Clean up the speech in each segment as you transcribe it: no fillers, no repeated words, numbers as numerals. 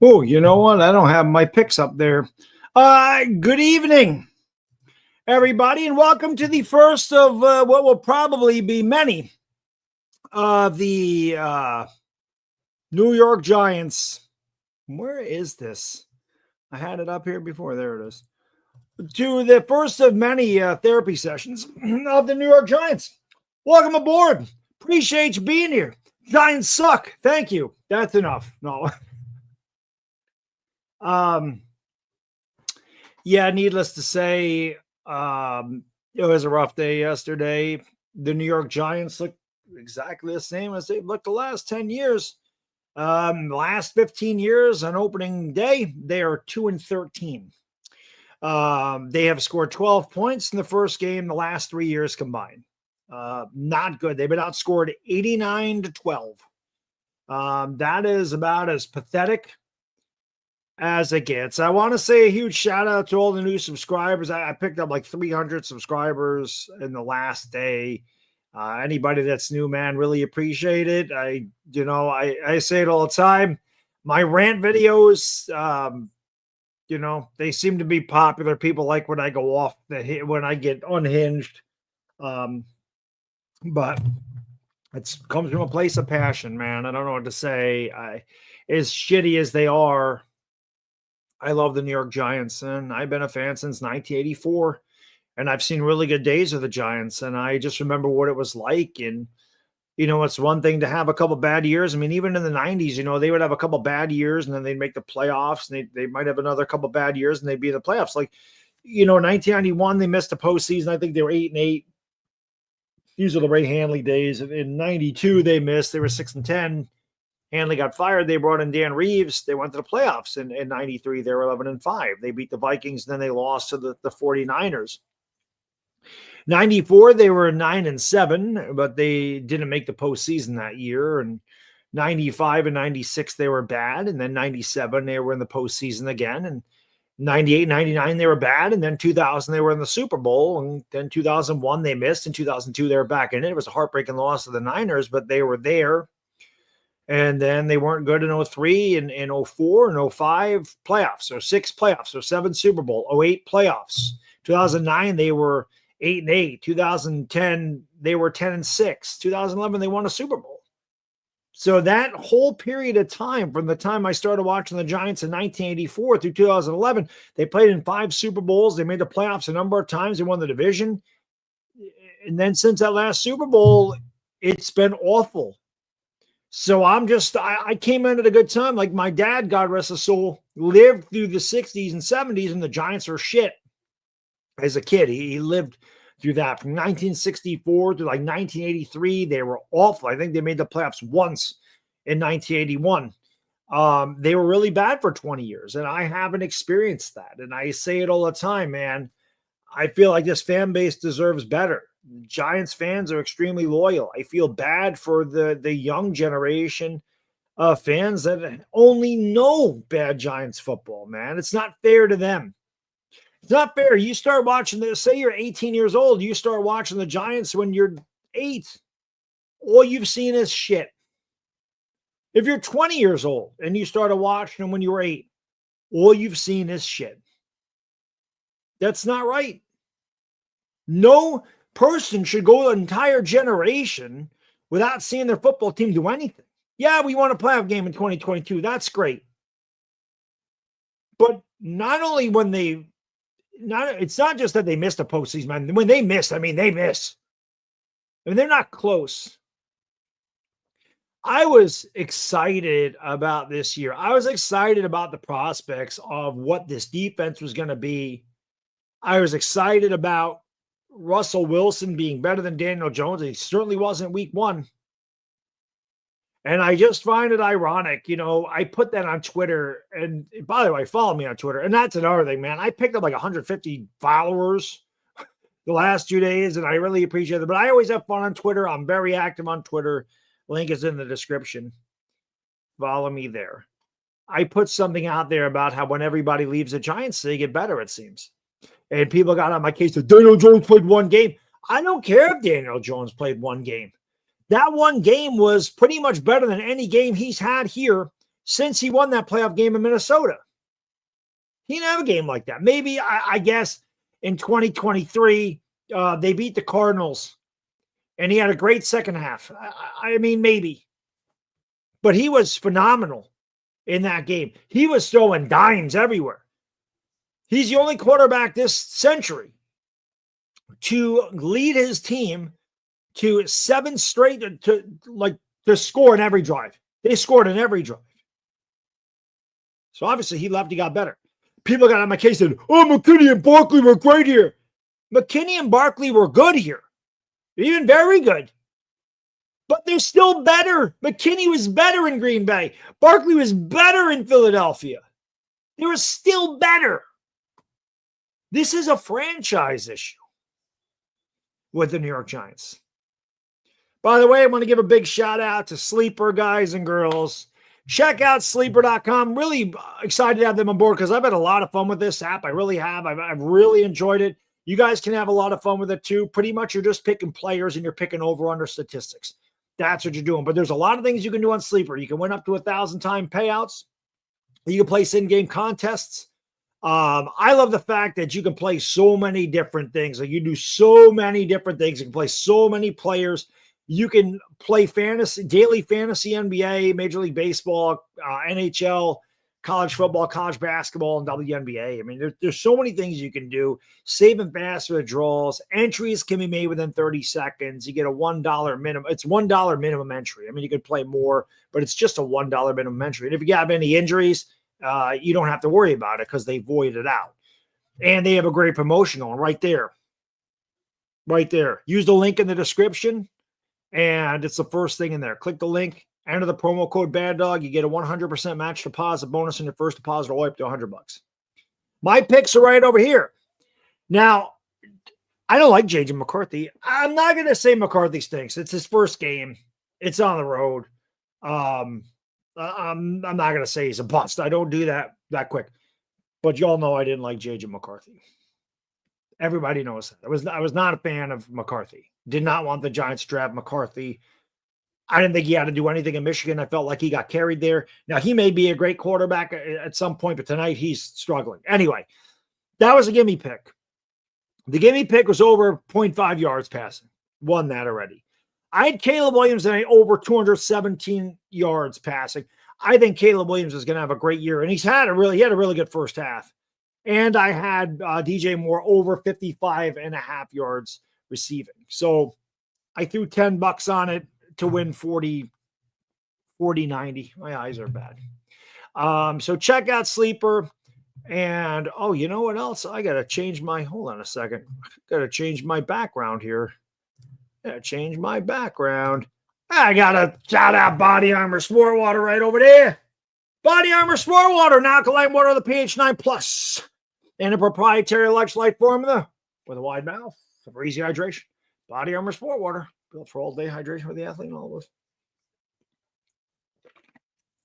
Oh, you know what? I don't have my picks up there. Good evening, everybody, and welcome to the first of what will probably be many of the New York Giants. Where is this? I had it up here before. There it is. To the first of many therapy sessions of the New York Giants. Welcome aboard. Appreciate you being here. Giants suck. Thank you. That's enough. No. Yeah, needless to say, it was a rough day yesterday. The New York Giants look exactly the same as they've looked the last 10 years. Last 15 years on opening day, they are 2-13. They have scored 12 points in the first game the last 3 years combined. Not good. They've been outscored 89-12. That is about as pathetic as it gets. I want to say a huge shout out to all the new subscribers. I picked up like 300 subscribers in the last day. Anybody that's new, man, really appreciate it. I say it all the time. My rant videos, they seem to be popular. People like when I go off when I get unhinged. But it comes from a place of passion, man. I don't know what to say. As shitty as they are, I love the New York Giants, and I've been a fan since 1984, and I've seen really good days of the Giants, and I just remember what it was like. And, it's one thing to have a couple bad years. I mean, even in the 90s, they would have a couple bad years, and then they'd make the playoffs, and they might have another couple bad years, and they'd be in the playoffs. Like, 1991, they missed the postseason. I think they were 8-8. These are the Ray Handley days. In 92, they missed. They were 6-10. Handley got fired. They brought in Dan Reeves. They went to the playoffs in 93. They were 11-5. They beat the Vikings. And then they lost to the 49ers. 94, they were 9-7, but they didn't make the postseason that year. And 95 and 96, they were bad. And then 97, they were in the postseason again. And 98, 99, they were bad. And then 2000, they were in the Super Bowl. And then 2001, they missed. In 2002, they were back in it. It was a heartbreaking loss to the Niners, but they were there. And then they weren't good in 03 and 04 and 05 playoffs, 06 playoffs, 07 Super Bowl, 08 playoffs. 2009, they were 8-8. 2010, they were 10-6. 2011, they won a Super Bowl. So that whole period of time, from the time I started watching the Giants in 1984 through 2011, they played in 5 Super Bowls. They made the playoffs a number of times. They won the division. And then since that last Super Bowl, it's been awful. So I came in at a good time. Like my dad, God rest his soul, lived through the 60s and 70s, and the Giants are shit. As a kid, he lived through that from 1964 to like 1983. They were awful. I think they made the playoffs once in 1981. They were really bad for 20 years, and I haven't experienced that. And I say it all the time, man. I feel like this fan base deserves better. Giants fans are extremely loyal. I feel bad for the young generation of fans that only know bad Giants football, man. It's not fair to them. It's not fair. You start watching this, say you're 18 years old, you start watching the Giants when you're 8. All you've seen is shit. If you're 20 years old and you started watching them when you were 8, all you've seen is shit. That's not right. No person should go an entire generation without seeing their football team do anything. Yeah, we won a playoff game in 2022. That's great. But not only it's not just that they missed a postseason, man. When they miss, they miss. They're not close. I was excited about this year. I was excited about the prospects of what this defense was going to be. I was excited about Russell Wilson being better than Daniel Jones. He certainly wasn't week 1. And I just find it ironic. I put that on Twitter. And by the way, follow me on Twitter. And that's another thing, man. I picked up like 150 followers the last 2 days, and I really appreciate it. But I always have fun on Twitter. I'm very active on Twitter. Link is in the description. Follow me there. I put something out there about how when everybody leaves the Giants, they get better, it seems. And people got on my case that Daniel Jones played one game. I don't care if Daniel Jones played one game. That one game was pretty much better than any game he's had here since he won that playoff game in Minnesota. He didn't have a game like that. Maybe, I guess, in 2023, they beat the Cardinals, and he had a great second half. I mean, maybe. But he was phenomenal in that game. He was throwing dimes everywhere. He's the only quarterback this century to lead his team to 7 straight to score in every drive. They scored in every drive. So obviously he left, he got better. People got on my case and said, oh, McKinney and Barkley were great here. McKinney and Barkley were good here. Even very good. But they're still better. McKinney was better in Green Bay. Barkley was better in Philadelphia. They were still better. This is a franchise issue with the New York Giants. By the way, I want to give a big shout out to Sleeper guys and girls. Check out sleeper.com. Really excited to have them on board because I've had a lot of fun with this app. I really have. I've really enjoyed it. You guys can have a lot of fun with it too. Pretty much you're just picking players and you're picking over-under statistics. That's what you're doing. But there's a lot of things you can do on Sleeper. You can win up to 1,000-time payouts. You can place in-game contests. I love the fact that you can play so many different things. Like you do so many different things. You can play so many players. You can play fantasy, daily fantasy NBA, Major League Baseball, NHL, college football, college basketball, and WNBA. I mean, there's so many things you can do. Save and fast withdrawals. Entries can be made within 30 seconds. You get a $1 minimum. It's $1 minimum entry. I mean, you could play more, but it's just a $1 minimum entry. And if you have any injuries, you don't have to worry about it because they void it out. And they have a great promotion on right there. Right there. Use the link in the description, and it's the first thing in there. Click the link, enter the promo code Baddog. You get a 100% match deposit bonus on your first deposit all the way up to $100. My picks are right over here. Now, I don't like J.J. McCarthy. I'm not going to say McCarthy stinks. It's his first game. It's on the road. I'm not going to say he's a bust. I don't do that quick. But y'all know I didn't like J.J. McCarthy. Everybody knows that. I was not a fan of McCarthy. Did not want the Giants to draft McCarthy. I didn't think he had to do anything in Michigan. I felt like he got carried there. Now, he may be a great quarterback at some point, but tonight he's struggling. Anyway, that was a gimme pick. The gimme pick was over 0.5 yards passing. Won that already. I had Caleb Williams and over 217 yards passing. I think Caleb Williams is going to have a great year, and he had a really good first half. And I had DJ Moore over 55.5 yards receiving. So I threw $10 on it to win 40-90. My eyes are bad. So check out Sleeper. And, oh, you know what else? I got to change hold on a second. Got to change my background here. Change my background. I got to shout out Body Armor Sport Water right over there. Body Armor Sport Water, an alkaline water of the pH 9+, and a proprietary electrolyte formula with a wide mouth for easy hydration. Body Armor Sport Water, built for all-day hydration for the athlete and all of us.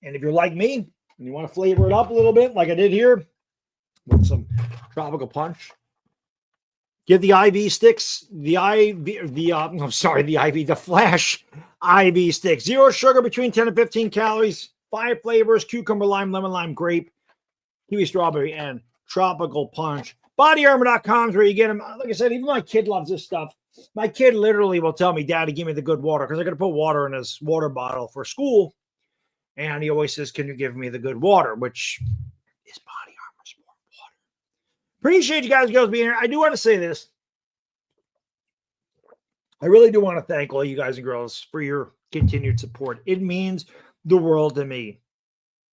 And if you're like me and you want to flavor it up a little bit, like I did here, with some tropical punch, give the IV sticks, the Flash IV sticks. 0 sugar, between 10 and 15 calories, 5 flavors: cucumber, lime, lemon, lime, grape, kiwi, strawberry, and tropical punch. BodyArmor.com is where you get them. Like I said, even my kid loves this stuff. My kid literally will tell me, Daddy, give me the good water, because I got to put water in his water bottle for school. And he always says, can you give me the good water, which is Body Armor Sport Water. Appreciate you guys and girls being here. I do want to say this. I really do want to thank all you guys and girls for your continued support. It means the world to me.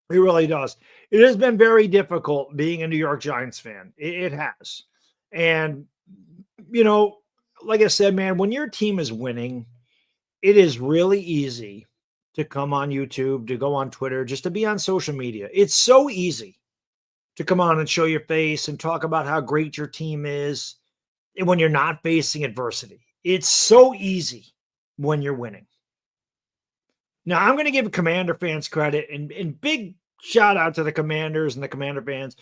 It really does. It has been very difficult being a New York Giants fan. It has. And, you know, like I said, man, when your team is winning, it is really easy to come on YouTube, to go on Twitter, just to be on social media. It's so easy to come on and show your face and talk about how great your team is. when you're not facing adversity. It's so easy when you're winning. Now, I'm going to give Commander fans credit, and big shout out to the Commanders and the Commander fans.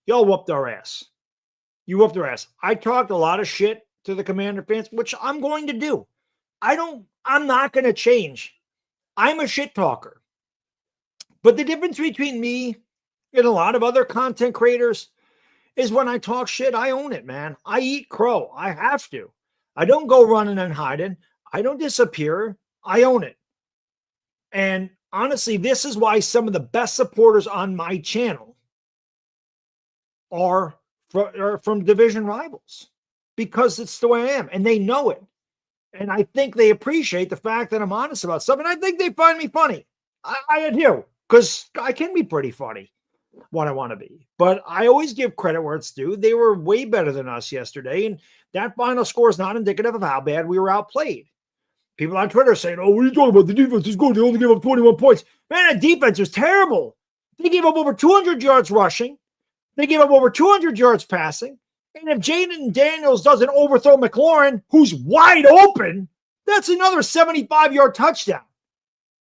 Y'all whooped our ass. You whooped our ass. I talked a lot of shit to the Commander fans, which I'm going to do. I'm not going to change. I'm a shit talker. But the difference between me and a lot of other content creators is when I talk shit, I own it, man. I eat crow. I have to. I don't go running and hiding. I don't disappear. I own it. And honestly, this is why some of the best supporters on my channel are from division rivals, because it's the way I am, and they know it. And I think they appreciate the fact that I'm honest about stuff, and I think they find me funny. I do, because I can be pretty funny when I want to be. But I always give credit where it's due. They were way better than us yesterday, and that final score is not indicative of how bad we were outplayed. People on Twitter saying, oh, what are you talking about? The defense is good. They only gave up 21 points. Man, the defense was terrible. They gave up over 200 yards rushing. They gave up over 200 yards passing. And if Jaden Daniels doesn't overthrow McLaurin, who's wide open, that's another 75-yard touchdown.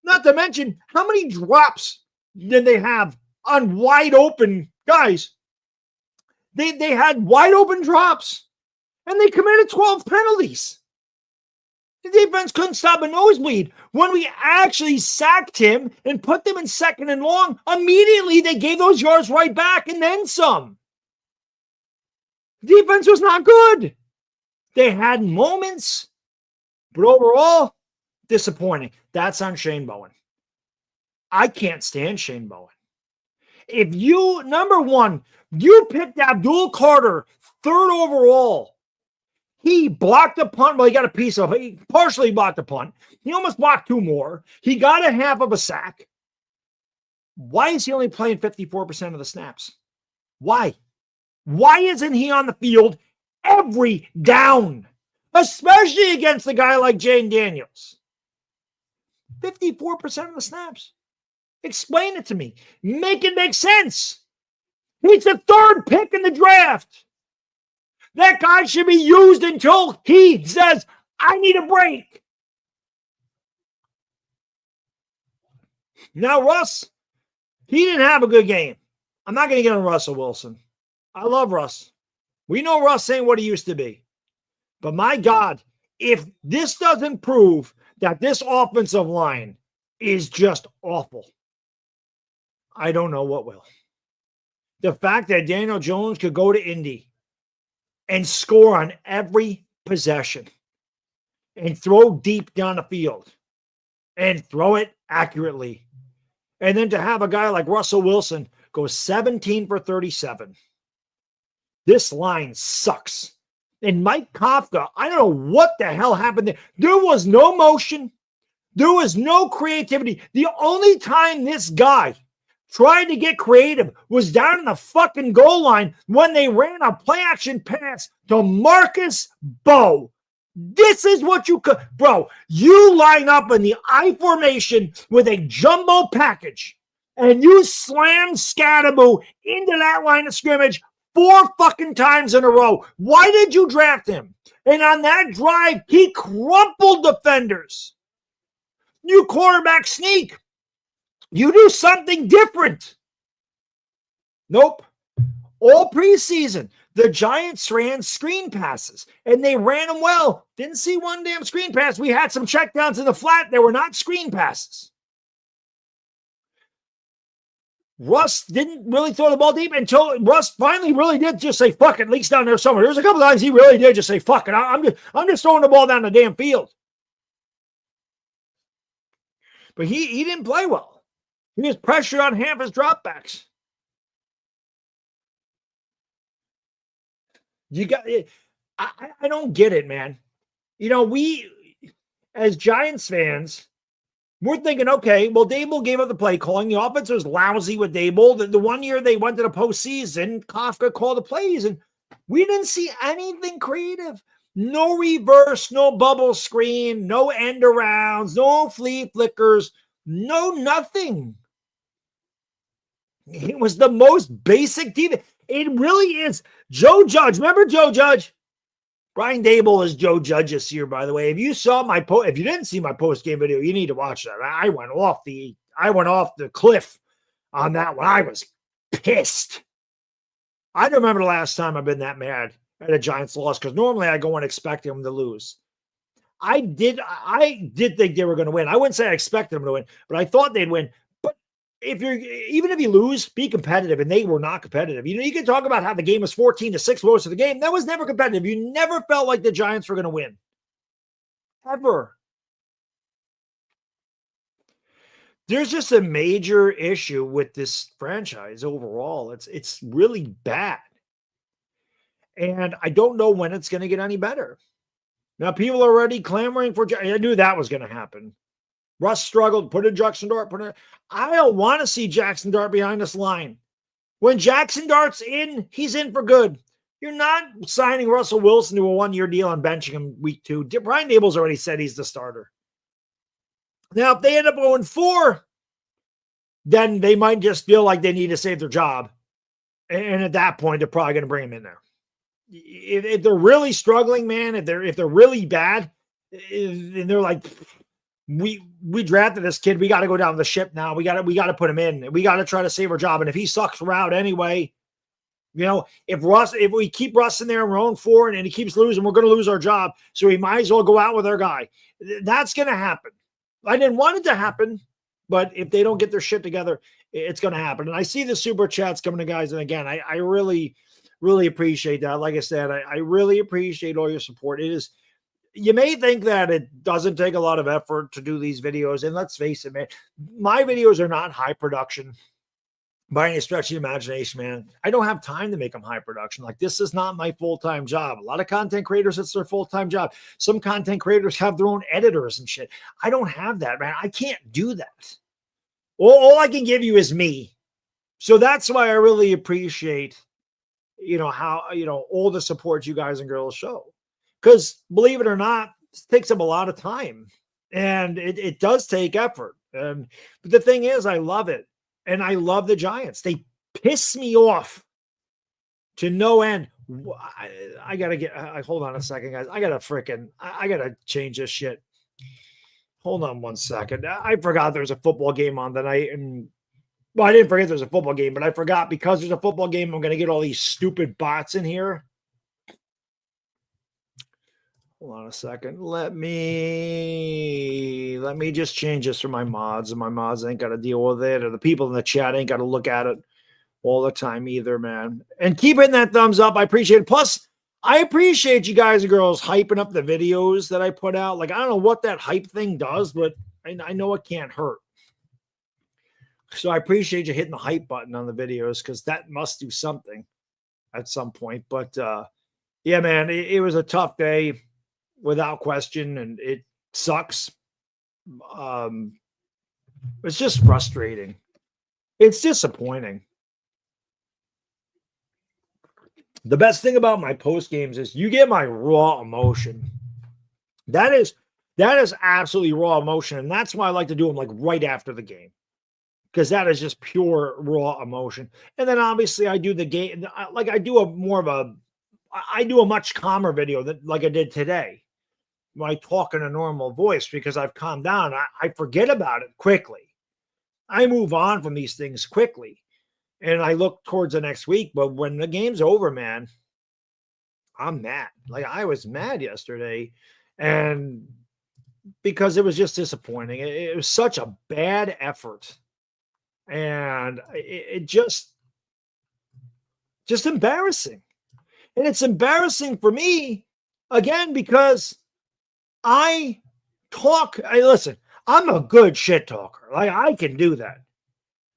Not to mention, how many drops did they have on wide open guys? They had wide open drops, and they committed 12 penalties. The defense couldn't stop a nosebleed. When we actually sacked him and put them in 2nd and long, immediately they gave those yards right back and then some. Defense was not good. They had moments, but overall, disappointing. That's on Shane Bowen. I can't stand Shane Bowen. If you, number one, you picked Abdul Carter 3rd overall. He blocked a punt. Well, he got a piece of it. He partially blocked a punt. He almost blocked 2 more. He got a half of a sack. Why is he only playing 54% of the snaps? Why? Why isn't he on the field every down? Especially against a guy like Jaden Daniels. 54% of the snaps. Explain it to me. Make it make sense. He's the 3rd pick in the draft. That guy should be used until he says, I need a break. Now, Russ, he didn't have a good game. I'm not going to get on Russell Wilson. I love Russ. We know Russ ain't what he used to be. But my God, if this doesn't prove that this offensive line is just awful, I don't know what will. The fact that Daniel Jones could go to Indy and score on every possession and throw deep down the field and throw it accurately. And then to have a guy like Russell Wilson go 17 for 37. This line sucks. And Mike Kafka, I don't know what the hell happened there. There was no motion. There was no creativity. The only time this guy tried to get creative was down in the fucking goal line when they ran a play action pass to Marcus Bowe. This is what you could, bro. You line up in the I formation with a jumbo package and you slam Scatterbo into that line of scrimmage 4 fucking times in a row. Why did you draft him? And on that drive, he crumpled defenders. You quarterback sneak. You do something different. Nope. All preseason, the Giants ran screen passes, and they ran them well. Didn't see one damn screen pass. We had some checkdowns in the flat. They were not screen passes. Russ didn't really throw the ball deep until Russ finally really did just say, fuck it, leaks down there somewhere. There's a couple times he really did just say, fuck it. I'm just throwing the ball down the damn field. But he didn't play well. He was pressured on half his dropbacks. You got it. I don't get it, man. You know, we as Giants fans, we're thinking, okay, well, Dable gave up the play calling. The offense was lousy with Dable. The 1 year they went to the postseason, Kafka called the plays, and we didn't see anything creative. No reverse, no bubble screen, no end arounds, no flea flickers, no nothing. It was the most basic defense. It really is. Joe Judge, remember Joe Judge? Brian Dable is Joe Judge this year, by the way. If you didn't see my post-game video, you need to watch that. I went off the cliff on that one. I was pissed. I don't remember the last time I've been that mad at a Giants loss, because normally I go in expecting them to lose. I did think they were going to win. I wouldn't say I expected them to win, but I thought they'd win. But even if you lose, be competitive, and they were not competitive. You can talk about how the game was 14-6 most of the game. That was never competitive. You never felt like the Giants were going to win. Ever. There's just a major issue with this franchise overall. It's really bad. And I don't know when it's going to get any better. Now, people are already clamoring for. I knew that was going to happen. Russ struggled, put in Jackson Dart. I don't want to see Jackson Dart behind this line. When Jackson Dart's in, he's in for good. You're not signing Russell Wilson to a one-year deal and benching him week 2. Brian Dable's already said he's the starter. Now, if they end up going 4, then they might just feel like they need to save their job. And at that point, they're probably going to bring him in there. If they're really struggling, man, if they're really bad, and they're like, we drafted this kid, we got to go down the ship now. We got to put him in. We got to try to save our job. And if he sucks around anyway, if we keep Russ in there and we're on 4 and he keeps losing, we're going to lose our job. So we might as well go out with our guy. That's going to happen. I didn't want it to happen, but if they don't get their shit together, it's going to happen. And I see the super chats coming to guys. And again, I really appreciate that. Like I said, I really appreciate all your support. You may think that it doesn't take a lot of effort to do these videos. And let's face it, man, my videos are not high production by any stretch of the imagination, man. I don't have time to make them high production. Like, this is not my full-time job. A lot of content creators, it's their full-time job. Some content creators have their own editors and shit. I don't have that, man. I can't do that. All I can give you is me. So that's why I really appreciate how, all the support you guys and girls show. Because believe it or not, it takes up a lot of time. And it does take effort. But the thing is, I love it. And I love the Giants. They piss me off to no end. I got to hold on a second, guys. I got to change this shit. Hold on one second. I forgot there's a football game on tonight. Well, I didn't forget there's a football game, but I forgot because there's a football game. I'm going to get all these stupid bots in here. Hold on a second. Let me just change this for my mods, and my mods ain't got to deal with it, or the people in the chat ain't got to look at it all the time either, man. And keep hitting that thumbs up. I appreciate it. Plus, I appreciate you guys and girls hyping up the videos that I put out. Like, I don't know what that hype thing does, but I know it can't hurt. So I appreciate you hitting the hype button on the videos, because that must do something at some point. But yeah, man, it was a tough day without question, and it sucks. It's just frustrating. It's disappointing. The best thing about my post games is you get my raw emotion. That is absolutely raw emotion, and that's why I like to do them like right after the game, because that is just pure raw emotion. And then obviously I do the game, like I do a much calmer video that like I did today. I talk in a normal voice because I've calmed down. I forget about it quickly. I move on from these things quickly, and I look towards the next week. But when the game's over, man, I'm mad. Like, I was mad yesterday, and because it was just disappointing. It was such a bad effort, and it just embarrassing. And it's embarrassing for me again because listen, I'm a good shit talker. Like, I can do that.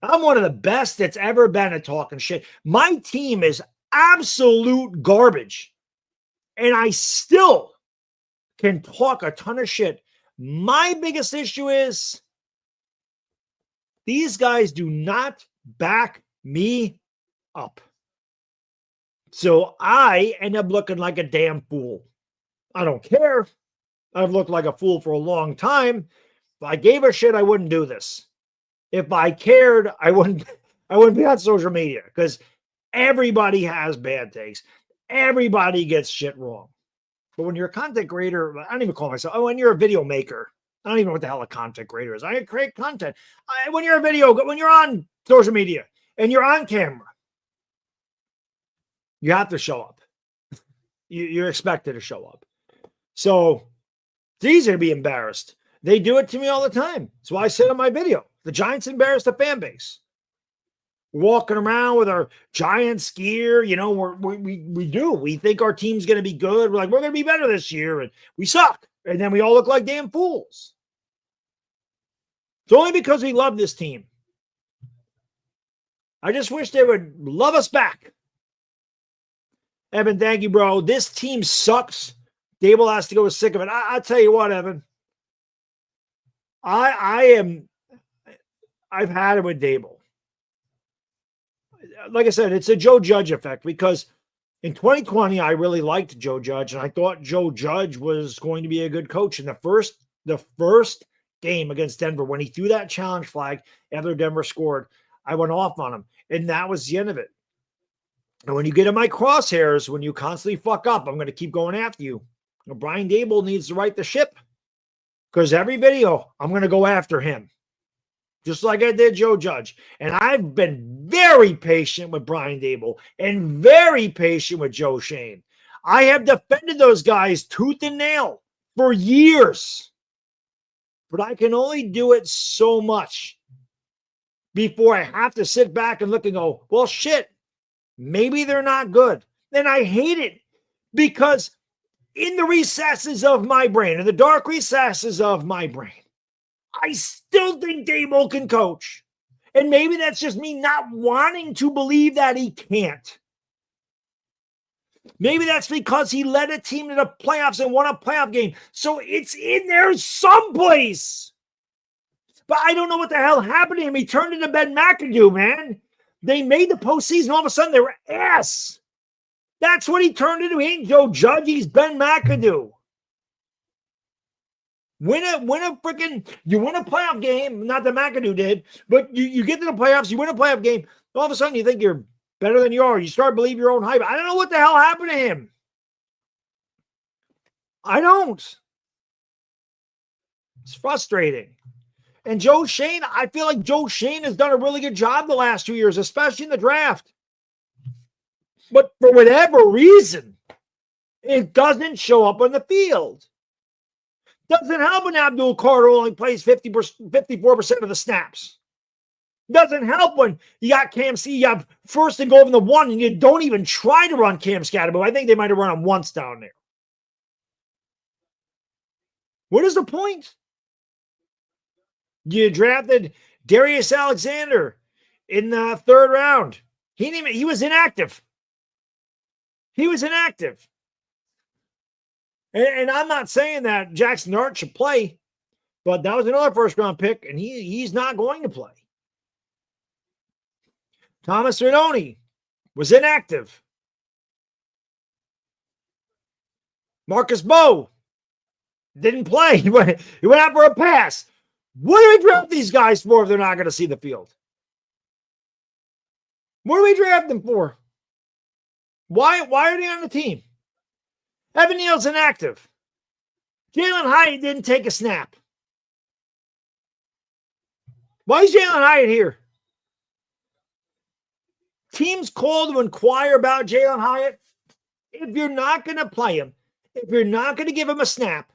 I'm one of the best that's ever been at talking shit. My team is absolute garbage, and I still can talk a ton of shit. My biggest issue is these guys do not back me up. So I end up looking like a damn fool. I don't care. I've looked like a fool for a long time. If I gave a shit, I wouldn't do this. If I cared, I wouldn't be on social media, because everybody has bad takes. Everybody gets shit wrong. But when you're a content creator, I don't even call myself, when you're a video maker, I don't even know what the hell a content creator is. I create content. When you're on social media and you're on camera, you have to show up. You're expected to show up. So it's easy to be embarrassed. They do it to me all the time. That's why I said in my video, the Giants embarrassed the fan base. Walking around with our Giants gear, we do. We think our team's going to be good. We're like, we're going to be better this year, and we suck. And then we all look like damn fools. It's only because we love this team. I just wish they would love us back. Evan, thank you, bro. This team sucks. Dable has to go sick of it. I'll tell you what, Evan. I've had it with Dable. Like I said, it's a Joe Judge effect because in 2020, I really liked Joe Judge, and I thought Joe Judge was going to be a good coach. In the first game against Denver, when he threw that challenge flag after Denver scored, I went off on him, and that was the end of it. And when you get in my crosshairs, when you constantly fuck up, I'm going to keep going after you. Brian Dable needs to right the ship because every video, I'm going to go after him. Just like I did Joe Judge. And I've been very patient with Brian Dable and very patient with Joe Shane. I have defended those guys tooth and nail for years. But I can only do it so much before I have to sit back and look and go, well, shit, maybe they're not good. And I hate it because in the recesses of my brain, in the dark recesses of my brain, I still think Dable can coach. And maybe that's just me not wanting to believe that he can't. Maybe that's because he led a team to the playoffs and won a playoff game. So it's in there someplace. But I don't know what the hell happened to him. He turned into Ben McAdoo, man. They made the postseason. All of a sudden, they were ass. That's what he turned into. He ain't Joe Judge. He's Ben McAdoo. You win a playoff game, not that McAdoo did, but you get to the playoffs, you win a playoff game, all of a sudden you think you're better than you are. You start to believe your own hype. I don't know what the hell happened to him. I don't. It's frustrating. And Joe Shane, I feel like Joe Shane has done a really good job the last 2 years, especially in the draft. But for whatever reason, it doesn't show up on the field. Doesn't help when Abdul Carter only plays 54% of the snaps. Doesn't help when you got Cam C, you have first and goal from the one, and you don't even try to run Cam Scatterbo. I think they might have run him once down there. What is the point? You drafted Darius Alexander in the third round. He was inactive. He was inactive. And I'm not saying that Jackson Dart should play, but that was another first-round pick, and he's not going to play. Thomas Rinoni was inactive. Marcus Bowe didn't play. He went out for a pass. What do we draft these guys for if they're not going to see the field? What do we draft them for? Why are they on the team? Evan Neal's inactive. Jalen Hyatt didn't take a snap. Why is Jalen Hyatt here? Teams called to inquire about Jalen Hyatt. If you're not going to play him, if you're not going to give him a snap,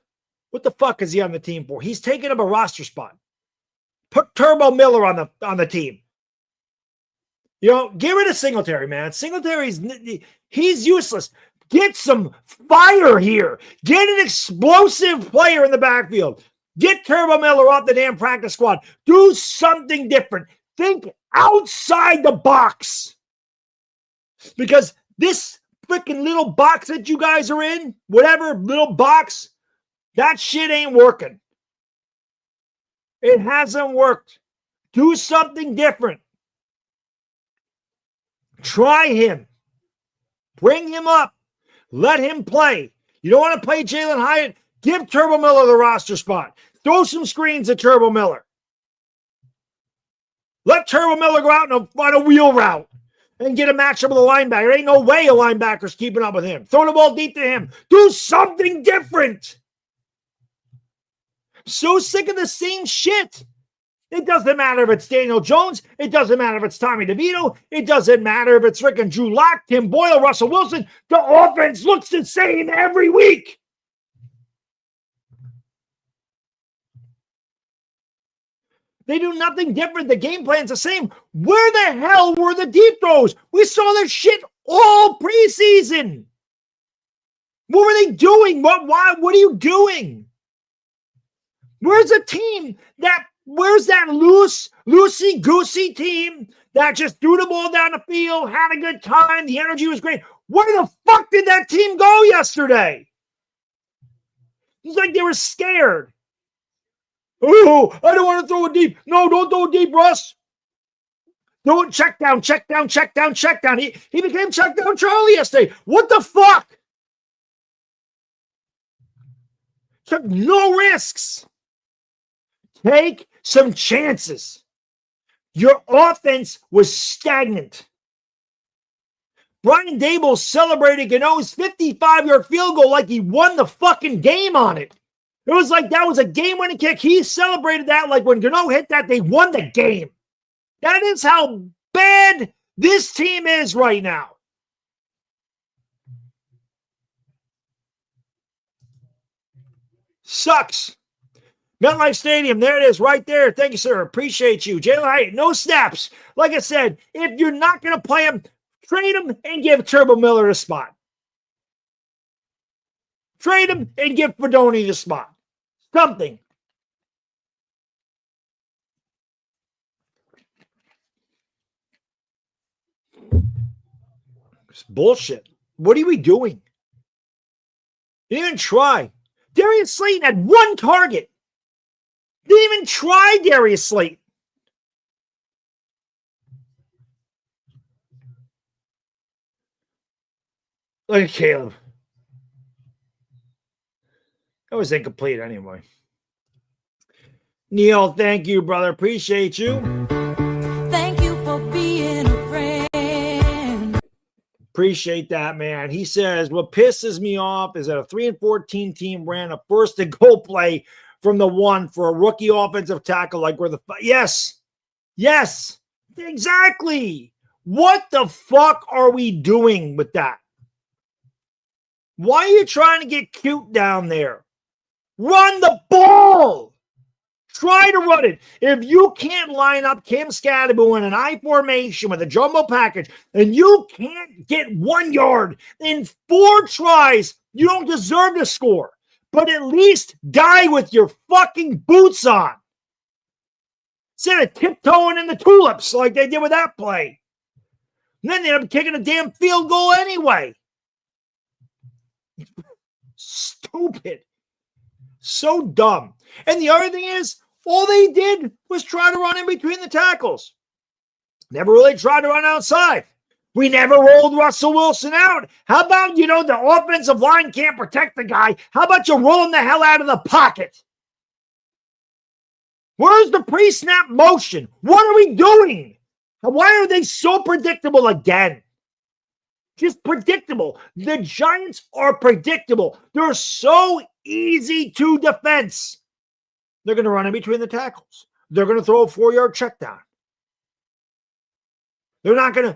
what the fuck is he on the team for? He's taking up a roster spot. Put Turbo Miller on the team. Get rid of Singletary, man. He's useless. Get some fire here. Get an explosive player in the backfield. Get Turbo Miller off the damn practice squad. Do something different. Think outside the box. Because this freaking little box that you guys are in, whatever little box, that shit ain't working. It hasn't worked. Do something different. Try him. Bring him up. Let him play. You don't want to play Jalen Hyatt? Give Turbo Miller the roster spot. Throw some screens at Turbo Miller. Let Turbo Miller go out on a wheel route. and get a matchup with a linebacker. There ain't no way a linebacker's keeping up with him. Throw the ball deep to him. Do something different. So sick of the same shit. It doesn't matter if it's Daniel Jones. It doesn't matter if it's Tommy DeVito. It doesn't matter if it's frickin' Drew Lock, Tim Boyle, Russell Wilson. The offense looks the same every week. They do nothing different. The game plan's the same. Where the hell were the deep throws? We saw this shit all preseason. What were they doing? What are you doing? Where's a team where's that loosey-goosey team that just threw the ball down the field, had a good time, the energy was great? Where the fuck did that team go yesterday? It's like they were scared. Oh, I don't want to throw it deep. No, don't throw it deep, Russ. Throw it check down. He became check down Charlie yesterday. What the fuck? Took no risks. Take some chances. Your offense was stagnant. Brian Dable celebrated Gano's 55-yard field goal like he won the fucking game on it. It was like that was a game-winning kick. He celebrated that like when Gano hit that, they won the game. That is how bad this team is right now. Sucks. MetLife Stadium, there it is right there. Thank you, sir. Appreciate you. Jalen Hyatt, no snaps. Like I said, if you're not going to play him, trade him and give Turbo Miller a spot. Trade him and give Fedoni the spot. Something. It's bullshit. What are we doing? Didn't even try. Darius Slayton had one target. Didn't even try Darius Slayton. Look at Caleb. That was incomplete anyway. Neil, thank you, brother. Appreciate you. Thank you for being a friend. Appreciate that, man. He says, what pisses me off is that a 3-14 team ran a first and goal play from the one for a rookie offensive tackle like we're the yes, exactly. What the fuck are we doing with that? Why are you trying to get cute down there? Run the ball. Try to run it. If you can't line up Kim Scadaboo in an I formation with a jumbo package and you can't get 1 yard in 4 tries, you don't deserve to score. But at least die with your fucking boots on. Instead of tiptoeing in the tulips like they did with that play. And then they end up kicking a damn field goal anyway. Stupid. So dumb. And the other thing is, all they did was try to run in between the tackles. Never really tried to run outside. We never rolled Russell Wilson out. How about, the offensive line can't protect the guy. How about you roll him the hell out of the pocket? Where's the pre-snap motion? What are we doing? Why are they so predictable again? Just predictable. The Giants are predictable. They're so easy to defense. They're going to run in between the tackles. They're going to throw a 4-yard check down. They're not going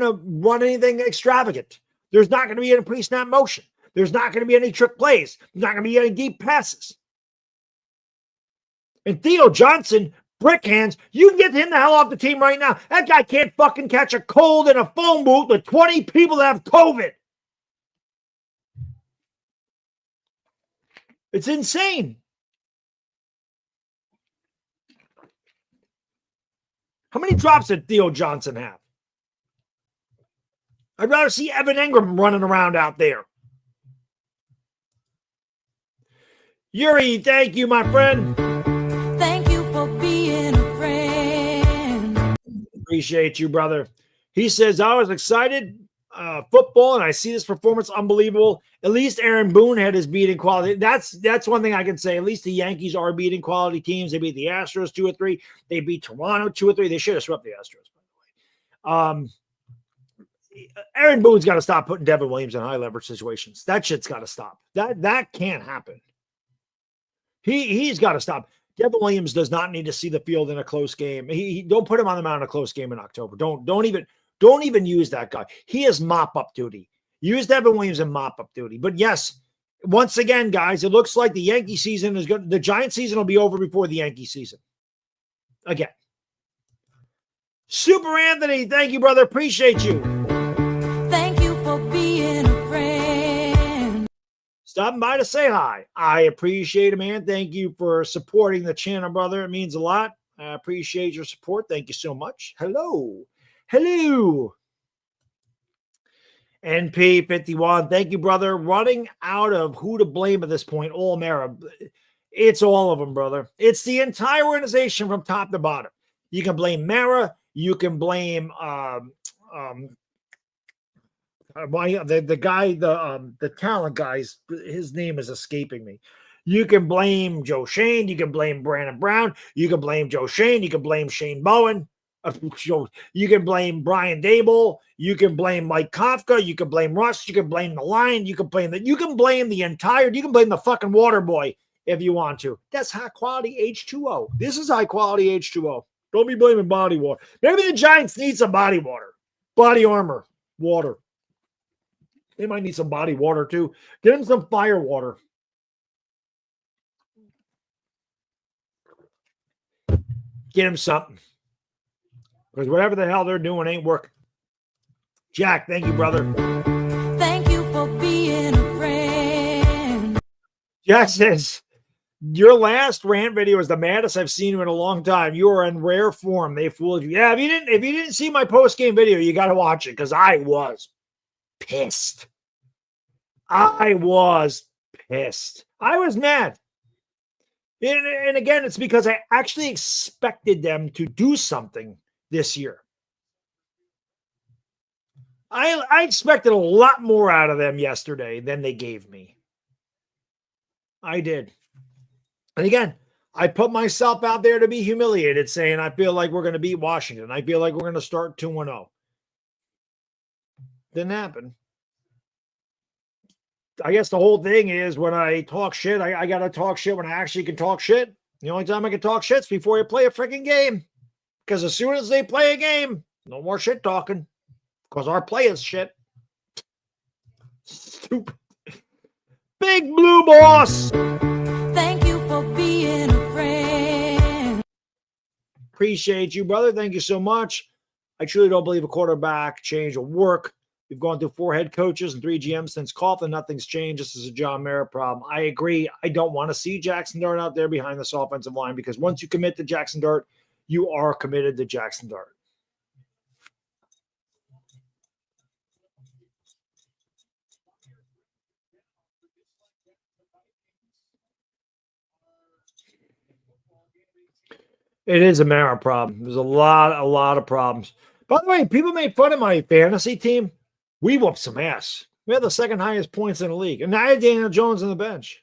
to run anything extravagant. There's not going to be any pre-snap motion. There's not going to be any trick plays. There's not going to be any deep passes. And Theo Johnson, brick hands, you can get him the hell off the team right now. That guy can't fucking catch a cold in a phone booth with 20 people that have COVID. It's insane. How many drops did Theo Johnson have? I'd rather see Evan Ingram running around out there. Yuri, thank you, my friend. Thank you for being a friend. Appreciate you, brother. He says, I was excited football, and I see this performance unbelievable. At least Aaron Boone had his beating quality. That's one thing I can say. At least the Yankees are beating quality teams. They beat the Astros 2-3. They beat Toronto 2-3. They should have swept the Astros, by the way. Aaron Boone's got to stop putting Devin Williams in high leverage situations. That shit's got to stop. That can't happen. He's got to stop. Devin Williams does not need to see the field in a close game. He don't put him on the mound in a close game in October. Don't even use that guy. He has mop up duty. Use Devin Williams in mop up duty. But yes, once again, guys, it looks like the Yankee season is good. The Giant season will be over before the Yankee season. Again. Super Anthony, thank you, brother. Appreciate you. Thank you for being a friend. Stopping by to say hi. I appreciate it, man. Thank you for supporting the channel, brother. It means a lot. I appreciate your support. Thank you so much. Hello. NP51, thank you, brother. Running out of who to blame at this point. All Mara. It's all of them, brother. It's the entire organization from top to bottom. You can blame Mara. You can blame the guy, the talent guys. His name is escaping me. You can blame Joe Shane. You can blame Brandon Brown. You can blame Joe Shane. You can blame Shane Bowen. You can blame Brian Dable. You can blame Mike Kafka. You can blame Russ. You can blame the Lion. You can blame the fucking water boy if you want to. That's high quality H2O. This is high quality H2O. Don't be blaming body water. Maybe the Giants need some body water, body armor, water. They might need some body water too. Get them some fire water. Get them something. Because whatever the hell they're doing ain't working. Jack, thank you, brother. Thank you for being a friend. Jack says, your last rant video is the maddest I've seen you in a long time. You are in rare form. They fooled you. Yeah, if you didn't see my post-game video, you got to watch it because I was pissed. I was mad. And again, it's because I actually expected them to do something this year. I expected a lot more out of them yesterday than they gave me. I did. And again, I put myself out there to be humiliated, saying I feel like we're going to beat Washington. I feel like we're going to start 2-0. Didn't happen. I guess the whole thing is when I talk shit, I got to talk shit when I actually can talk shit. The only time I can talk shit is before you play a freaking game. Because as soon as they play a game, no more shit talking. Because our play is shit. Stupid. Big Blue Boss. Thank you for being a friend. Appreciate you, brother. Thank you so much. I truly don't believe a quarterback change will work. We've gone through 4 head coaches and 3 GMs since Coughlin. Nothing's changed. This is a John Mara problem. I agree. I don't want to see Jackson Dart out there behind this offensive line because once you commit to Jackson Dart, you are committed to Jackson Dart. It is a Mara problem. There's a lot of problems. By the way, people made fun of my fantasy team. We whooped some ass. We had the second highest points in the league. And I had Daniel Jones on the bench.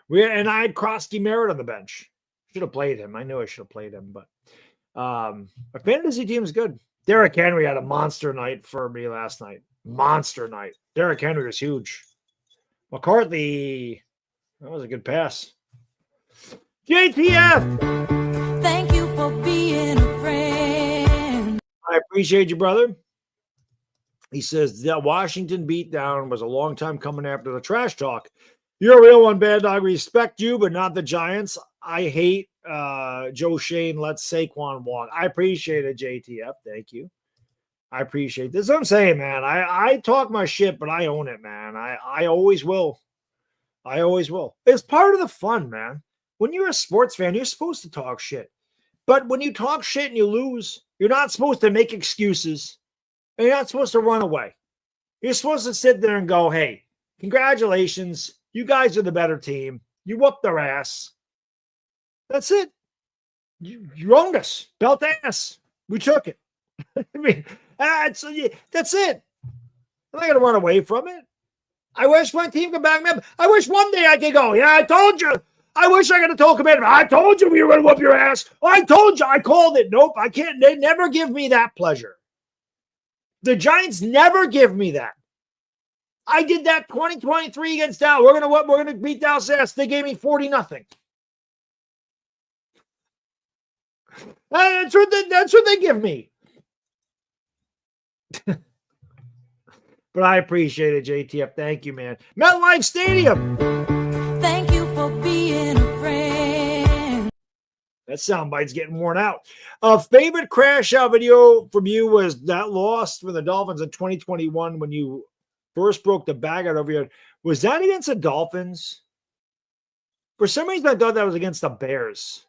And I had Krosky Merritt on the bench. Should have played him. I knew I should have played him, but our fantasy team is good. Derrick Henry had a monster night for me last night. Monster night. Derrick Henry was huge. McCarthy, that was a good pass. JTF! Thank you for being a friend. I appreciate you, brother. He says that Washington beatdown was a long time coming after the trash talk. You're a real one, Bad Dog. Respect you, but not the Giants. I hate Joe Shane. Let Saquon walk. I appreciate it, JTF. Thank you. I appreciate this. That's what I'm saying, man. I talk my shit, but I own it, man. I always will. I always will. It's part of the fun, man. When you're a sports fan, you're supposed to talk shit. But when you talk shit and you lose, you're not supposed to make excuses. And you're not supposed to run away. You're supposed to sit there and go, hey, congratulations. You guys are the better team. You whooped their ass. That's it. You owned us. Belt ass. We took it. I mean, that's it. I'm not going to run away from it. I wish my team could back me up. I wish one day I could go, yeah, I told you. I wish I could have told Commander, I told you we were going to whoop your ass. I told you. I called it. Nope, I can't. They never give me that pleasure. The Giants never give me that. I did that 2023 against Dallas. We're gonna beat Dallas ass. They gave me 40-0. That's what they give me. But I appreciate it, JTF. Thank you, man. MetLife Stadium. Thank you for being a friend. That soundbite's getting worn out. A favorite crash out video from you was that loss for the Dolphins in 2021 when you first broke the bag out over your head. Was that against the Dolphins? For some reason, I thought that was against the Bears.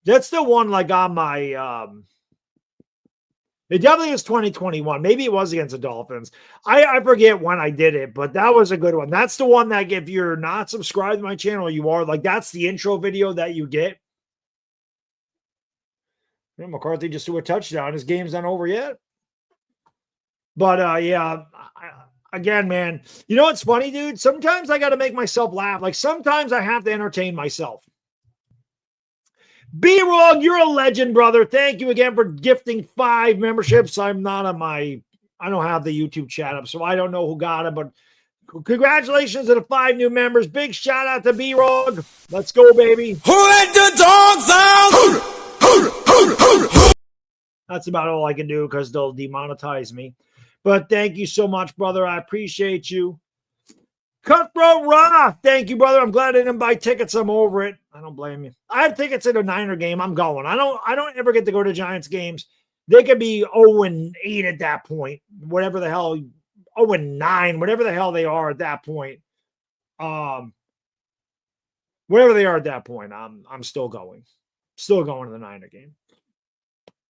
That's the one like on my it definitely is 2021. Maybe it was against the Dolphins. I forget when I did it, but that was a good one. That's the one that if you're not subscribed to my channel, you are. Like, that's the intro video that you get. Yeah, McCarthy just threw a touchdown. His game's not over yet. But, yeah, again, man, you know what's funny, dude? Sometimes I got to make myself laugh. Like, sometimes I have to entertain myself. B-Rog, you're a legend, brother. Thank you again for gifting 5 memberships. I'm not on I don't have the YouTube chat up, so I don't know who got it, but congratulations to the 5 new members. Big shout out to B-Rog. Let's go, baby. Who let the dogs out? That's about all I can do because they'll demonetize me. But thank you so much, brother. I appreciate you. Cutthroat Raw, thank you, brother. I'm glad I didn't buy tickets. I'm over it. I don't blame you. I have tickets at a Niner game. I'm going. I don't ever get to go to Giants games. They could be 0-8 at that point. Whatever the hell, 0-9, whatever the hell they are at that point. Whatever they are at that point, I'm still going. Still going to the Niner game.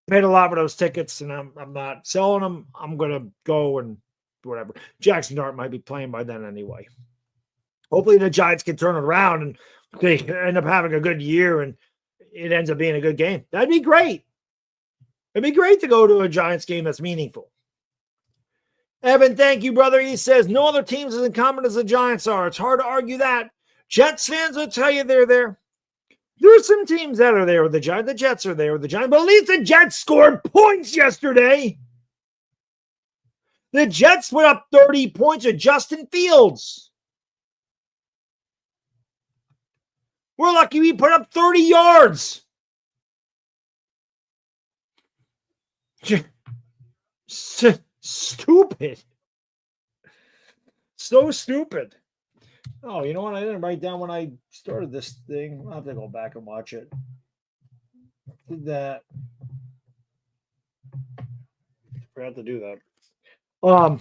Paid a lot for those tickets, and I'm not selling them. I'm gonna go and whatever. Jackson Dart might be playing by then anyway. Hopefully the Giants can turn it around and they end up having a good year and it ends up being a good game. That'd be great. It'd be great to go to a Giants game that's meaningful. Evan, thank you, brother. He says, no other teams as incompetent as the Giants are. It's hard to argue that. Jets fans will tell you they're there. There's some teams that are there with the Giants. The Jets are there with the Giants. But at least the Jets scored points yesterday. The Jets put up 30 points with Justin Fields. We're lucky we put up 30 yards. Stupid. So stupid. Oh, you know what? I didn't write down when I started this thing. I'll have to go back and watch it. Did that. Forgot to do that. But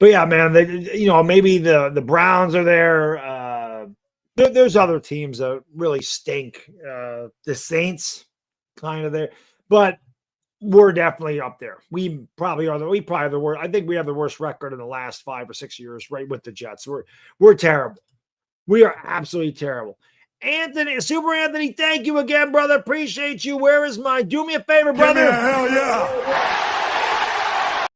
yeah, man, maybe the Browns are there. There's other teams that really stink. The Saints kind of there, but we're definitely up there. We probably have the worst. I think we have the worst record in the last 5 or 6 years, right, with the Jets. We're terrible. We are absolutely terrible. Super Anthony, thank you again, brother. Appreciate you. Where is my? Do me a favor, brother. Give me a hell yeah.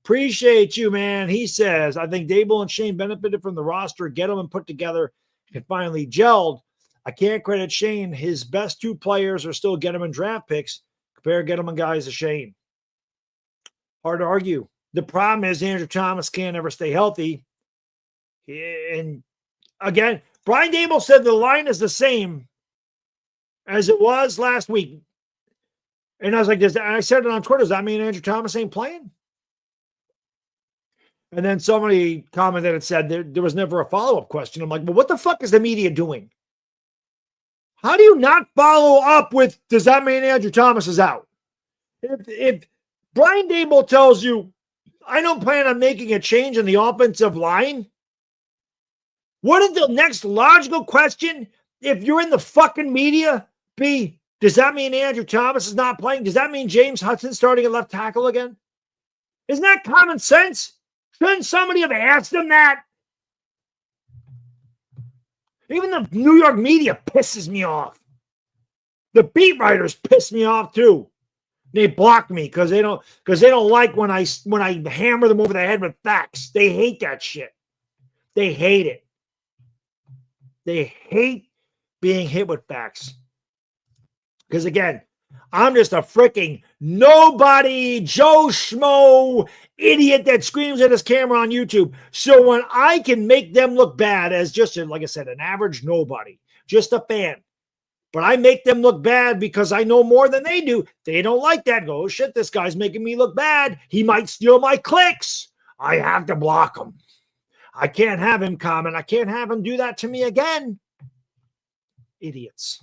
Appreciate you, man. He says, I think Dable and Shane benefited from the roster, get them and put together, and finally gelled. I can't credit Shane. His best 2 players are still Gettleman draft picks. Compare Gettleman guys to Shane. Hard to argue. The problem is Andrew Thomas can't ever stay healthy. And again, Brian Dable said the line is the same as it was last week. And I was like, I said it on Twitter, does that mean Andrew Thomas ain't playing? And then somebody commented and said there was never a follow-up question. I'm like, well, what the fuck is the media doing? How do you not follow up with, does that mean Andrew Thomas is out? If Brian Dable tells you, I don't plan on making a change in the offensive line, wouldn't the next logical question, if you're in the fucking media, be, does that mean Andrew Thomas is not playing? Does that mean James Hudson's starting at left tackle again? Isn't that common sense? Shouldn't somebody have asked him that? Even the New York media pisses me off. The beat writers piss me off too. They block me because they don't like when I hammer them over the head with facts. They hate that shit. They hate it. They hate being hit with facts. Because again, I'm just a freaking nobody, Joe Schmo idiot that screams at his camera on YouTube. So when I can make them look bad as just, like I said, an average nobody, just a fan, but I make them look bad because I know more than they do, they don't like that. Go, oh, shit, this guy's making me look bad. He might steal my clicks. I have to block him. I can't have him comment. I can't have him do that to me again. Idiots.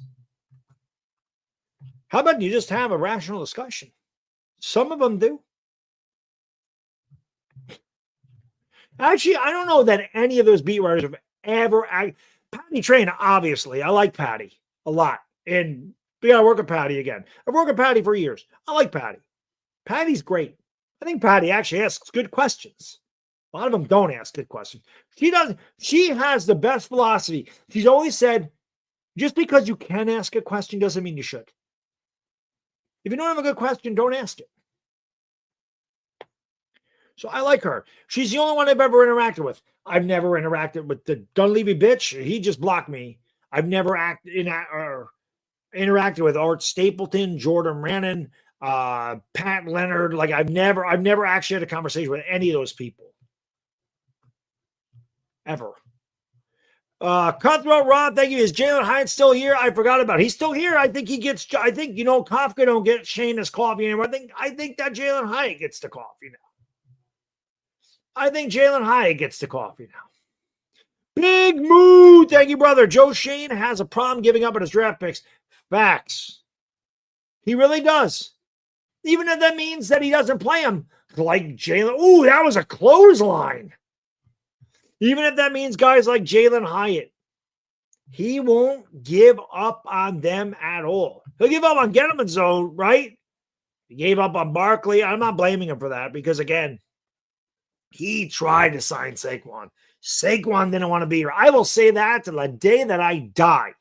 How about you just have a rational discussion? Some of them do. Actually, I don't know that any of those beat writers have ever. Patty Train, obviously. I like Patty a lot. And we got to work with Patty again. I've worked with Patty for years. I like Patty. Patty's great. I think Patty actually asks good questions. A lot of them don't ask good questions. She does. She has the best philosophy. She's always said, just because you can ask a question doesn't mean you should. If you don't have a good question, don't ask it. So I like her. She's the only one I've ever interacted with. I've never interacted with the Dunleavy bitch. He just blocked me. I've never interacted with Art Stapleton, Jordan Rannon, Pat Leonard. Like I've never actually had a conversation with any of those people. Ever. Cutthroat Ron, thank you. Is Jalen Hyatt still here? I forgot about it. He's still here. I think Kafka don't get Shane his coffee anymore. I think that Jalen Hyatt gets the coffee now. I think Jalen Hyatt gets the coffee now. Big Moo, thank you, brother. Joe Shane has a problem giving up on his draft picks. Facts. He really does. Even if that means that he doesn't play him. Like Jalen. Ooh, that was a clothesline. Even if that means guys like Jalen Hyatt, he won't give up on them at all. He'll give up on Gettleman's zone, right? He gave up on Barkley. I'm not blaming him for that because, again, he tried to sign Saquon. Saquon didn't want to be here. I will say that till the day that I die.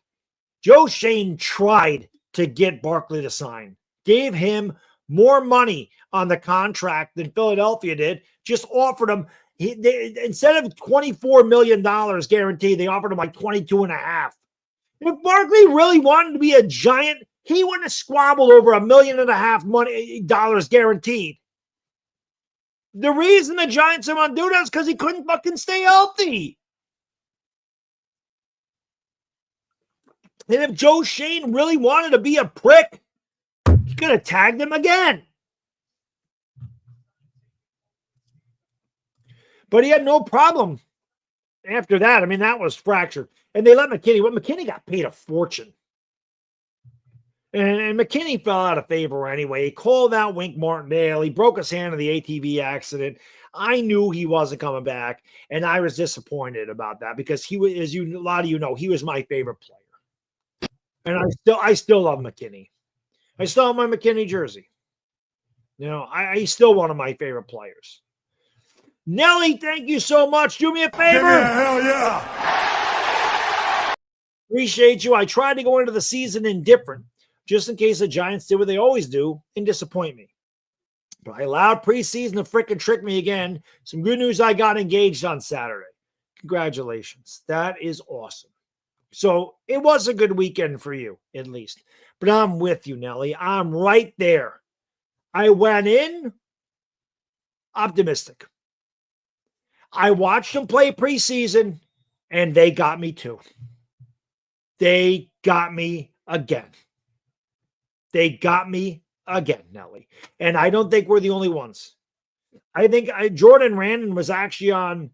Joe Shane tried to get Barkley to sign. Gave him more money on the contract than Philadelphia did. Just offered him. Instead of $24 million guaranteed, they offered him like 22 and a half. If Barkley really wanted to be a giant, he wouldn't have squabbled over $1.5 million guaranteed. The reason the Giants didn't want to do that is because he couldn't fucking stay healthy. And if Joe Shane really wanted to be a prick, he could have tagged him again. But he had no problem after that. I mean, that was fractured. And they let McKinney. Well, McKinney got paid a fortune. And McKinney fell out of favor anyway. He called out Wink Martindale. He broke his hand in the ATV accident. I knew he wasn't coming back, and I was disappointed about that because he was, as a lot of you know, he was my favorite player. And I still love McKinney. I still have my McKinney jersey. You know, he's still one of my favorite players. Nelly, thank you so much. Do me a favor. Hell yeah. Appreciate you. I tried to go into the season indifferent, just in case the Giants did what they always do and disappoint me. But I allowed preseason to frickin' trick me again. Some good news, I got engaged on Saturday. Congratulations. That is awesome. So it was a good weekend for you, at least. But I'm with you, Nelly. I'm right there. I went in optimistic. I watched them play preseason, and they got me too. They got me again. They got me again, Nelly. And I don't think we're the only ones. I think Jordan Rannon was actually on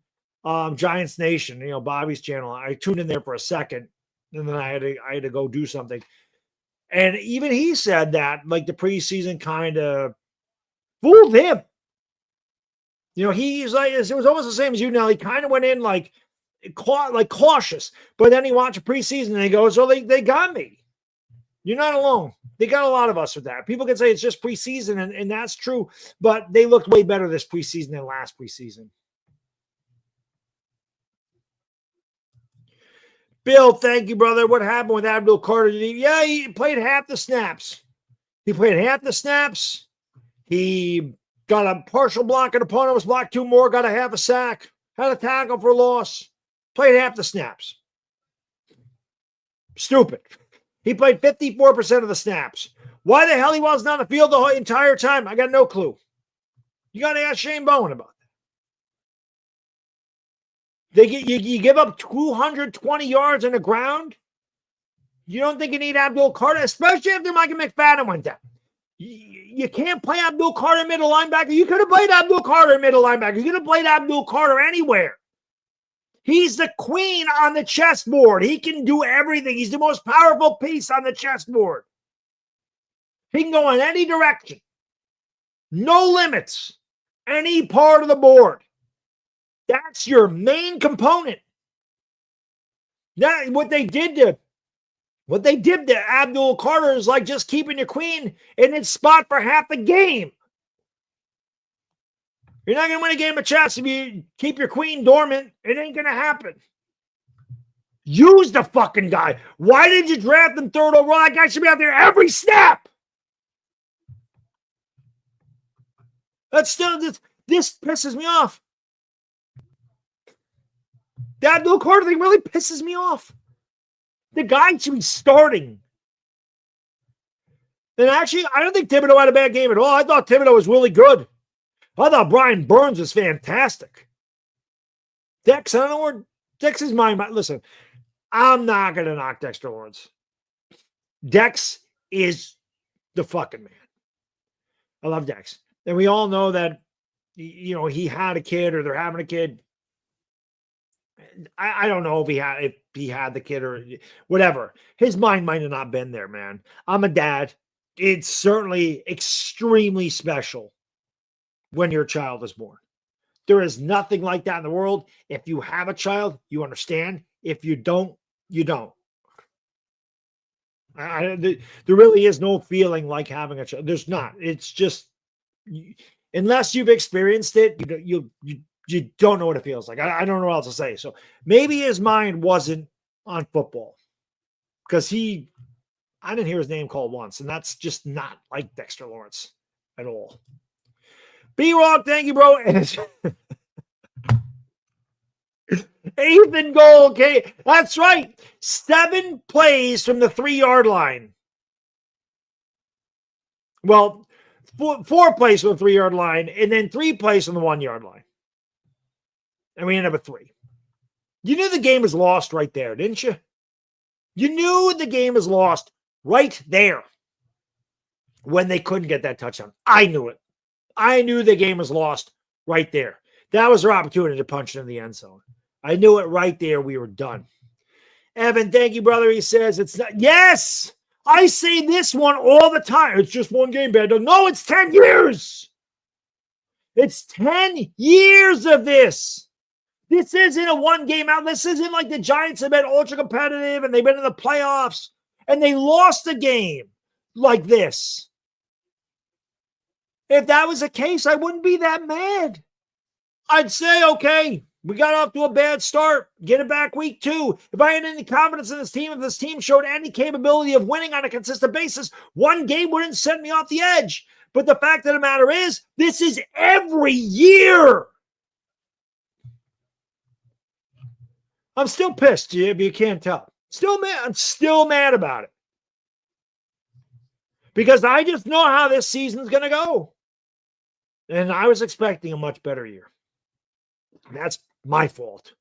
Giants Nation, you know, Bobby's channel. I tuned in there for a second, and then I had to go do something. And even he said that, like, the preseason kind of fooled him. You know, he's like, it was almost the same as you, Nelly. He kind of went in like cautious, but then he watched preseason and he goes, "Oh, they got me." You're not alone. They got a lot of us with that. People can say it's just preseason, and that's true, but they looked way better this preseason than last preseason. Bill, thank you, brother. What happened with Abdul Carter? Yeah, he played half the snaps. He got a partial block, an opponent was blocked 2 more, got a half a sack, had a tackle for loss, played half the snaps. Stupid. He played 54% of the snaps. Why the hell he wasn't on the field the whole entire time? I got no clue. You got to ask Shane Bowen about that. You give up 220 yards on the ground? You don't think you need Abdul Carter, especially after Micah McFadden went down. You can't play Abdul Carter middle linebacker. You could have played Abdul Carter middle linebacker. You could have played Abdul Carter anywhere. He's the queen on the chessboard. He can do everything. He's the most powerful piece on the chessboard. He can go in any direction. No limits. Any part of the board. That's your main component. Now, what they did to Abdul Carter is like just keeping your queen in its spot for half the game. You're not going to win a game of chess if you keep your queen dormant. It ain't going to happen. Use the fucking guy. Why did you draft him third overall? That guy should be out there every snap. That's still, this pisses me off. That Abdul Carter thing really pisses me off. The guy should be starting. And actually, I don't think Thibodeau had a bad game at all. I thought Thibodeau was really good. I thought Brian Burns was fantastic. Dex, I don't know where Dex is my mind. Listen, I'm not going to knock Dexter Lawrence. Dex is the fucking man. I love Dex. And we all know that, you know, he had a kid or they're having a kid. I don't know if he had the kid or whatever. His mind might have not been there, man. I'm a dad. It's certainly extremely special when your child is born. There is nothing like that in the world. If you have a child, you understand. If you don't, you don't. There really is no feeling like having a child. There's not. It's just, unless you've experienced it, you don't know what it feels like. I don't know what else to say. So maybe his mind wasn't on football because I didn't hear his name called once, and that's just not like Dexter Lawrence at all. B-Rock, thank you, bro. Eighth and goal, okay. That's right. 7 plays from the 3-yard line. Well, 4 plays from the 3-yard line, and then 3 plays from the 1-yard line. And we ended up with 3. You knew the game was lost right there, didn't you? You knew the game was lost right there when they couldn't get that touchdown. I knew it. I knew the game was lost right there. That was their opportunity to punch it in the end zone. I knew it right there. We were done. Evan, thank you, brother. He says it's not. Yes, I say this one all the time. It's just one game, Baddog. No, it's 10 years. It's 10 years of this. This isn't a one-game out. This isn't like the Giants have been ultra-competitive and they've been in the playoffs and they lost a game like this. If that was the case, I wouldn't be that mad. I'd say, okay, we got off to a bad start. Get it back week 2. If I had any confidence in this team, if this team showed any capability of winning on a consistent basis, one game wouldn't send me off the edge. But the fact of the matter is, this is every year. I'm still pissed, if you can't tell. Still mad. I'm still mad about it. Because I just know how this season's going to go. And I was expecting a much better year. That's my fault.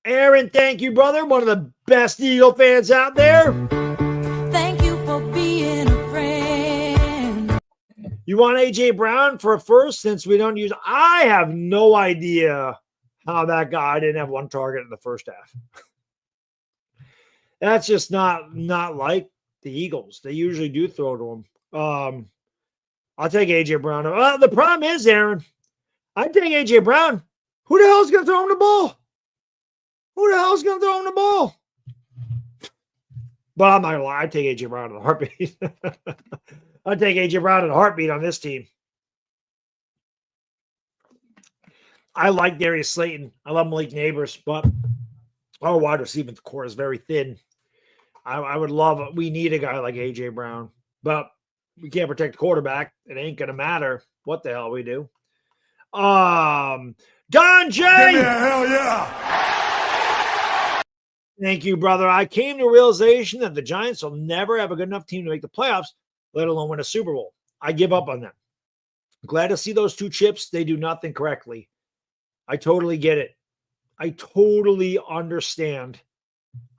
Aaron, thank you, brother. One of the best Eagle fans out there. Thank you for being a friend. You want A.J. Brown for a first since we don't use... I have no idea how that guy didn't have 1 target in the first half. That's just not like the Eagles. They usually do throw to him. I'll take A.J. Brown. Well, the problem is, Aaron, I'd take A.J. Brown. Who the hell is going to throw him the ball? Who the hell is going to throw him the ball? But I'm not going to lie. I'd take A.J. Brown in a heartbeat. I'd take A.J. Brown in a heartbeat on this team. I like Darius Slayton. I love Malik Neighbors, but our wide receiving core is very thin. I would love it. We need a guy like A.J. Brown, but we can't protect the quarterback. It ain't going to matter what the hell we do. Don J. Give me a hell yeah. Thank you, brother. I came to a realization that the Giants will never have a good enough team to make the playoffs, let alone win a Super Bowl. I give up on them. Glad to see those two chips. They do nothing correctly. I totally get it. I totally understand.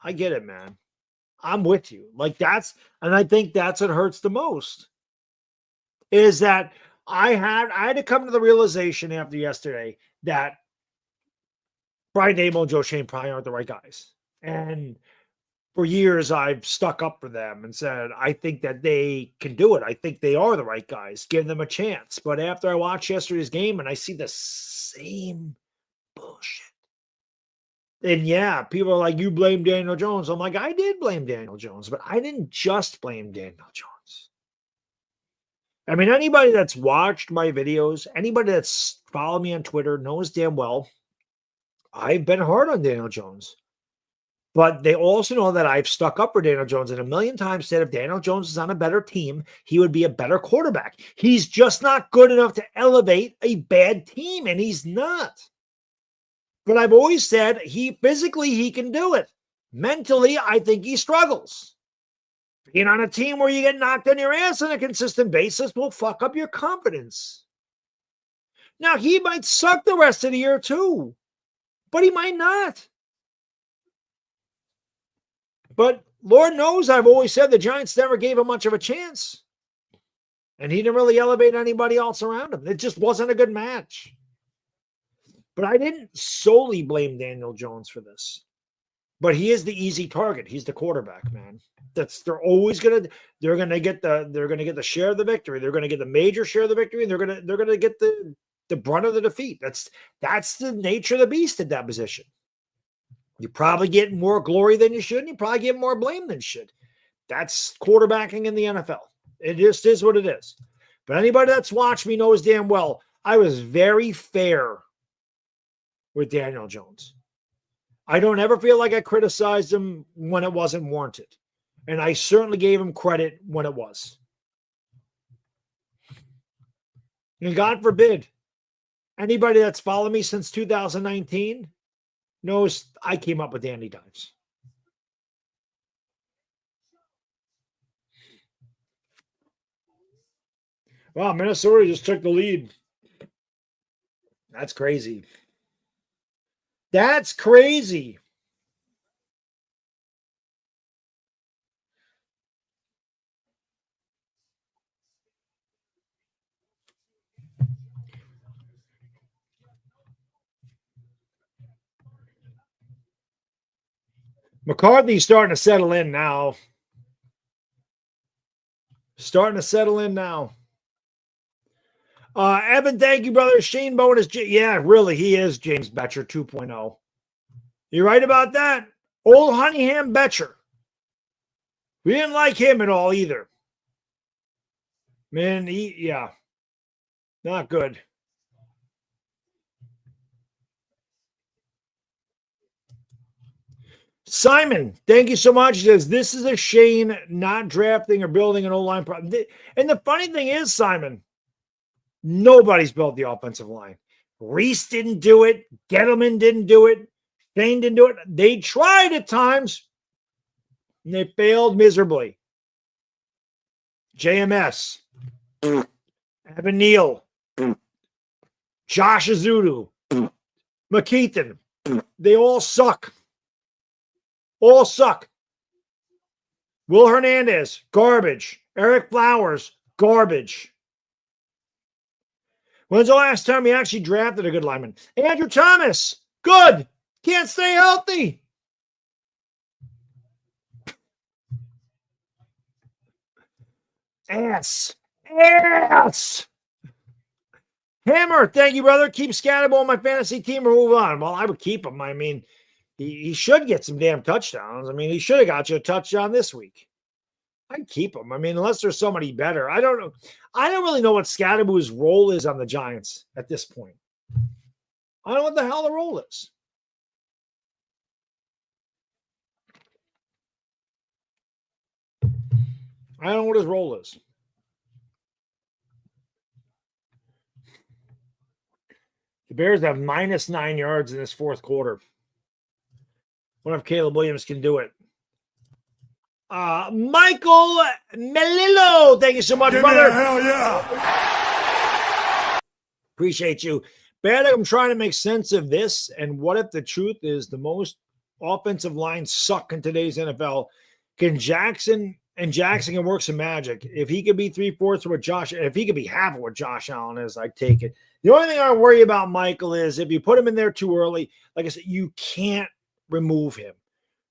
I get it, man. I'm with you. Like and I think that's what hurts the most is that I had to come to the realization after yesterday that Brian Dable and Joe Shane probably aren't the right guys. And for years, I've stuck up for them and said, I think that they can do it. I think they are the right guys. Give them a chance. But after I watched yesterday's game and I see the same bullshit. And yeah, people are like, you blame Daniel Jones. I'm like, I did blame Daniel Jones, but I didn't just blame Daniel Jones. I mean, anybody that's watched my videos, anybody that's followed me on Twitter knows damn well I've been hard on Daniel Jones. But they also know that I've stuck up for Daniel Jones and a million times said if Daniel Jones is on a better team, he would be a better quarterback. He's just not good enough to elevate a bad team, and he's not. But I've always said physically he can do it. Mentally, I think he struggles. Being on a team where you get knocked on your ass on a consistent basis will fuck up your confidence. Now, he might suck the rest of the year too, but he might not. But Lord knows I've always said the Giants never gave him much of a chance. And he didn't really elevate anybody else around him. It just wasn't a good match. But I didn't solely blame Daniel Jones for this. But he is the easy target. He's the quarterback, man. They're gonna get the share of the victory. They're gonna get the major share of the victory, and they're gonna get the brunt of the defeat. That's the nature of the beast at that position. You probably get more glory than you should, and you probably get more blame than you should. That's quarterbacking in the NFL. It just is what it is. But anybody that's watched me knows damn well I was very fair with Daniel Jones. I don't ever feel like I criticized him when it wasn't warranted. And I certainly gave him credit when it was. And God forbid, anybody that's followed me since 2019 knows I came up with Danny Dimes. Wow, Minnesota just took the lead. That's crazy. That's crazy. McCarthy's starting to settle in now. Evan, thank you, brother. Shane Bowen is, yeah, really, he is James Betcher 2.0. You're right about that. Old Honeyham Betcher. We didn't like him at all either. Man, not good. Simon, thank you so much. He says, this is a Shane not drafting or building an O-line problem. And the funny thing is, Simon, nobody's built the offensive line. Reese didn't do it. Gettleman didn't do it. Shane didn't do it. They tried at times, and they failed miserably. JMS, Evan Neal, Josh Azudu, McKeithen, they all suck. All suck. Will Hernandez, garbage. Eric Flowers, garbage. When's the last time you actually drafted a good lineman? Andrew Thomas, good. Can't stay healthy. Ass. Hammer, thank you, brother. Keep Scatterball on my fantasy team or move on. Well, I would keep him. I mean, he should get some damn touchdowns. I mean, he should have got you a touchdown this week. I'd keep him. I mean, unless there's somebody better. I don't know. I don't really know what Scatterboo's role is on the Giants at this point. I don't know what the hell the role is. I don't know what his role is. The Bears have -9 yards in this fourth quarter. Wonder if Caleb Williams can do it. Michael Melillo, thank you so much, Give me brother. a hell yeah. Appreciate you. Baddog, I'm trying to make sense of this. And what if the truth is the most offensive lines suck in today's NFL? Can Jackson can work some magic? If he could be 3/4 of what if he could be half of what Josh Allen is, I'd take it. The only thing I worry about, Michael, is if you put him in there too early, like I said, you can't remove him.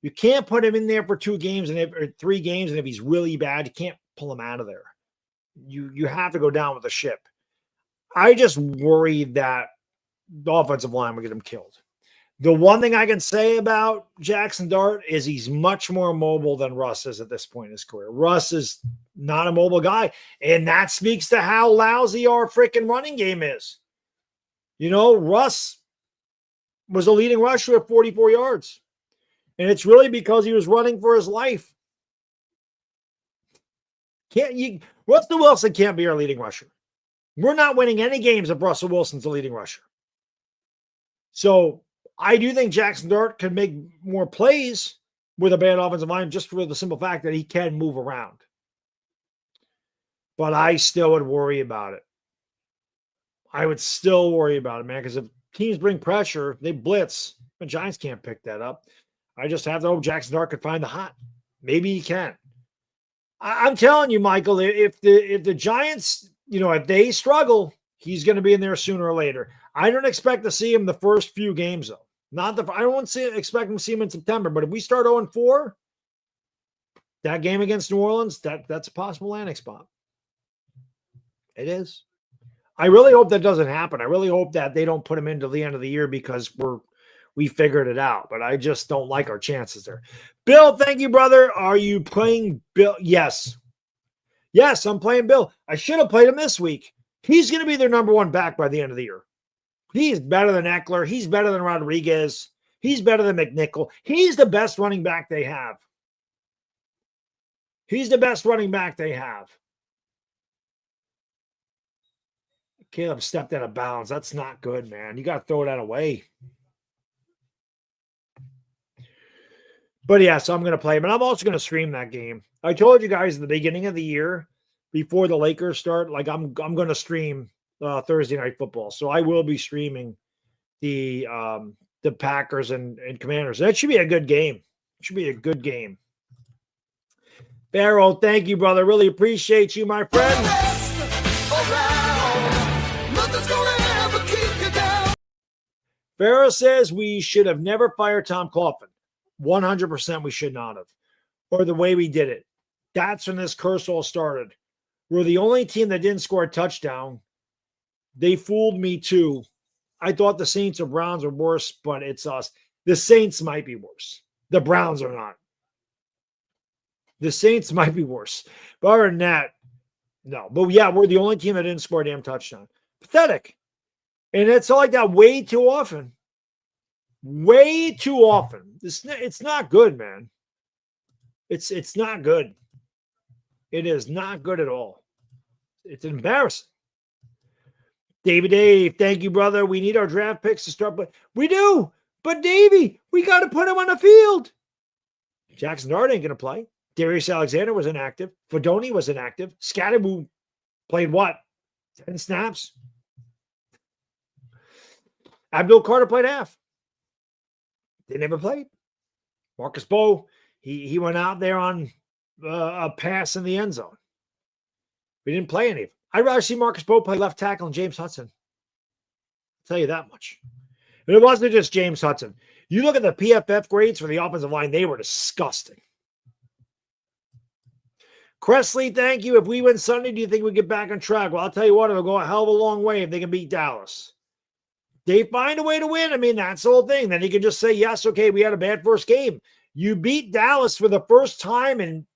You can't put him in there for 2 games or 3 games, and if he's really bad, you can't pull him out of there. You have to go down with the ship. I just worry that the offensive line will get him killed. The one thing I can say about Jackson Dart is he's much more mobile than Russ is at this point in his career. Russ is not a mobile guy, and that speaks to how lousy our freaking running game is. You know, Russ was a leading rusher at 44 yards, and it's really because he was running for his life. Russell Wilson can't be our leading rusher. We're not winning any games if Russell Wilson's the leading rusher. So I do think Jackson Dart can make more plays with a bad offensive line just for the simple fact that he can move around. But I still would worry about it. I would still worry about it, man, because if teams bring pressure, they blitz. The Giants can't pick that up. I just have to hope Jackson Dart could find the hot. Maybe he can. I'm telling you, Michael, if the Giants, if they struggle, he's going to be in there sooner or later. I don't expect to see him the first few games, though. I don't expect him to see him in September. But if we start 0-4, that game against New Orleans, that's a possible landing spot. It is. I really hope that doesn't happen. I really hope that they don't put him into the end of the year because we figured it out. But I just don't like our chances there. Bill, thank you, brother. Are you playing Bill? Yes. Yes, I'm playing Bill. I should have played him this week. He's going to be their number 1 back by the end of the year. He's better than Eckler. He's better than Rodriguez. He's better than McNichol. He's the best running back they have. He's the best running back they have. Caleb stepped out of bounds. That's not good, man. You got to throw that away. But yeah, so I'm going to play him. And I'm also going to stream that game. I told you guys at the beginning of the year, before the Lakers start, like I'm going to stream Thursday Night Football. So I will be streaming the Packers and Commanders. That should be a good game. It should be a good game. Barrow, thank you, brother. Really appreciate you, my friend. Farrah says we should have never fired Tom Coughlin. 100% we should not have. Or the way we did it. That's when this curse all started. We're the only team that didn't score a touchdown. They fooled me too. I thought the Saints or Browns were worse, but it's us. The Saints might be worse. The Browns are not. The Saints might be worse. But other than that, no. But yeah, we're the only team that didn't score a damn touchdown. Pathetic. And it's all like that way too often. Way too often. It's not good, man. It's not good. It is not good at all. It's embarrassing. David Dave, thank you, brother. We need our draft picks to start, but we do. But Davey, we got to put him on the field. Jackson Dart ain't going to play. Darius Alexander was inactive. Fedoni was inactive. Scatterbo played what? 10 snaps. Abdul Carter played half. They never played. Marcus Bowe, he went out there on a pass in the end zone. We didn't play any of them. I'd rather see Marcus Bowe play left tackle and James Hudson. I'll tell you that much. And it wasn't just James Hudson. You look at the PFF grades for the offensive line, they were disgusting. Cressley, thank you. If we win Sunday, do you think we get back on track? Well, I'll tell you what, it'll go a hell of a long way if they can beat Dallas. They find a way to win. I mean, that's the whole thing. Then you can just say, yes, okay, we had a bad first game. You beat Dallas for the first time in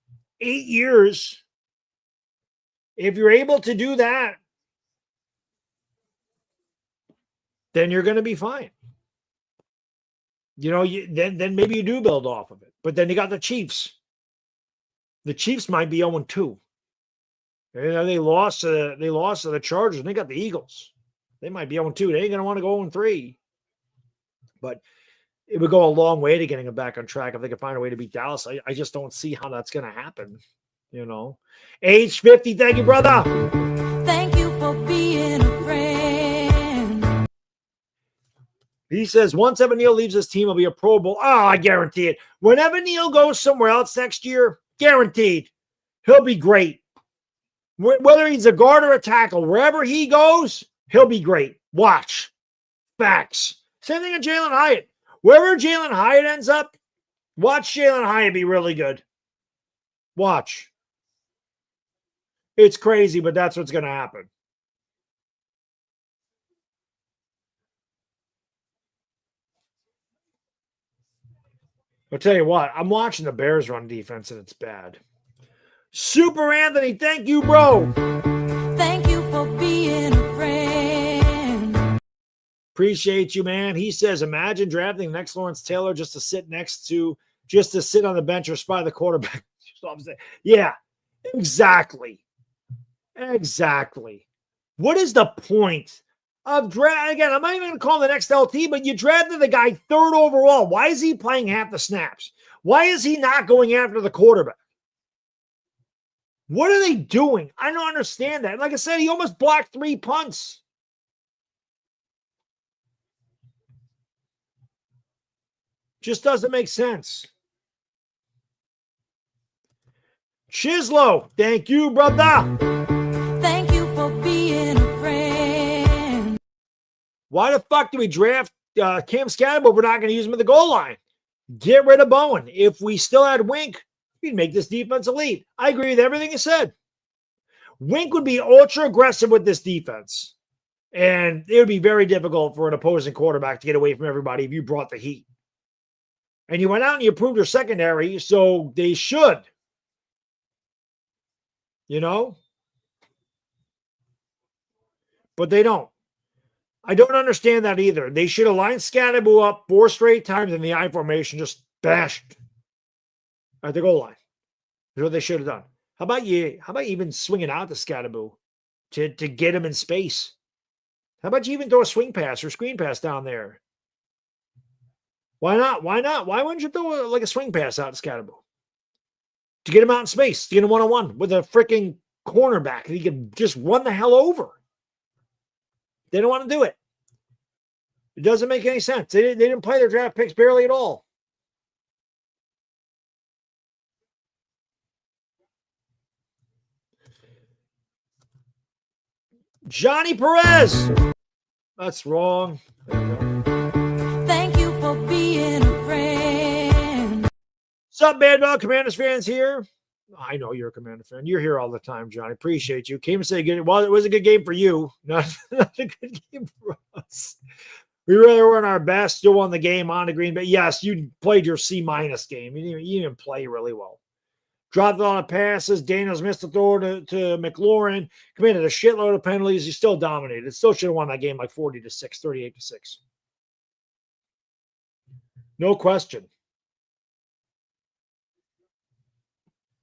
8 years. If you're able to do that, then you're going to be fine. You know, then maybe you do build off of it. But then you got the Chiefs. The Chiefs might be 0-2. You know, they lost to the Chargers, and they got the Eagles. They might be 0-2. They ain't going to want to go 0-3. But it would go a long way to getting him back on track if they could find a way to beat Dallas. I just don't see how that's going to happen. You know, age 50. Thank you, brother. Thank you for being a friend. He says, once Evan Neal leaves his team, he'll be a Pro Bowl. Oh, I guarantee it. When Evan Neal goes somewhere else next year, guaranteed, he'll be great. Whether he's a guard or a tackle, wherever he goes, he'll be great. Watch. Facts. Same thing with Jalen Hyatt. Wherever Jalen Hyatt ends up, watch Jalen Hyatt be really good. Watch. It's crazy, but that's what's going to happen. I'll tell you what, I'm watching the Bears run defense, and it's bad. Super Anthony, thank you, bro. Thank you for being a friend. Appreciate you, man. He says, imagine drafting next Lawrence Taylor just to sit on the bench or spy the quarterback. Yeah, exactly. Exactly. What is the point of draft? Again, I'm not even going to call him the next LT, but you drafted the guy 3rd overall. Why is he playing half the snaps? Why is he not going after the quarterback? What are they doing? I don't understand that. Like I said, he almost blocked 3 punts. Just doesn't make sense. Chislo, thank you, brother. Thank you for being a friend. Why the fuck do we draft Cam Scatterbo if we're not going to use him at the goal line? Get rid of Bowen. If we still had Wink, we'd make this defense elite. I agree with everything you said. Wink would be ultra aggressive with this defense. And it would be very difficult for an opposing quarterback to get away from everybody if you brought the heat. And you went out and you improved your secondary, so they should. You know? But they don't. I don't understand that either. They should have lined Scatterbo up 4 straight times in the I formation, just bashed at the goal line. That's what they should have done. How about you even swing it out to Scatterbo to get him in space? How about you even throw a swing pass or screen pass down there? Why not? Why not? Why wouldn't you throw a swing pass out to Scatterbo? To get him out in space, to get him one-on-one with a freaking cornerback, and he can just run the hell over. They don't want to do it. It doesn't make any sense. They didn't play their draft picks barely at all. Johnny Perez. That's wrong. Thank you for being a friend. What's up, Baddog Commanders fans here? I know you're a Commander fan. You're here all the time, Johnny. Appreciate you. Came to say good. Well, it was a good game for you. Not a good game for us. We really weren't our best. Still won the game on the green. But yes, you played your C- game. You didn't play really well. Dropped a lot of passes. Daniels missed the throw to McLaurin. Committed a shitload of penalties. He still dominated. Still should have won that game like 40-6, 38-6. No question.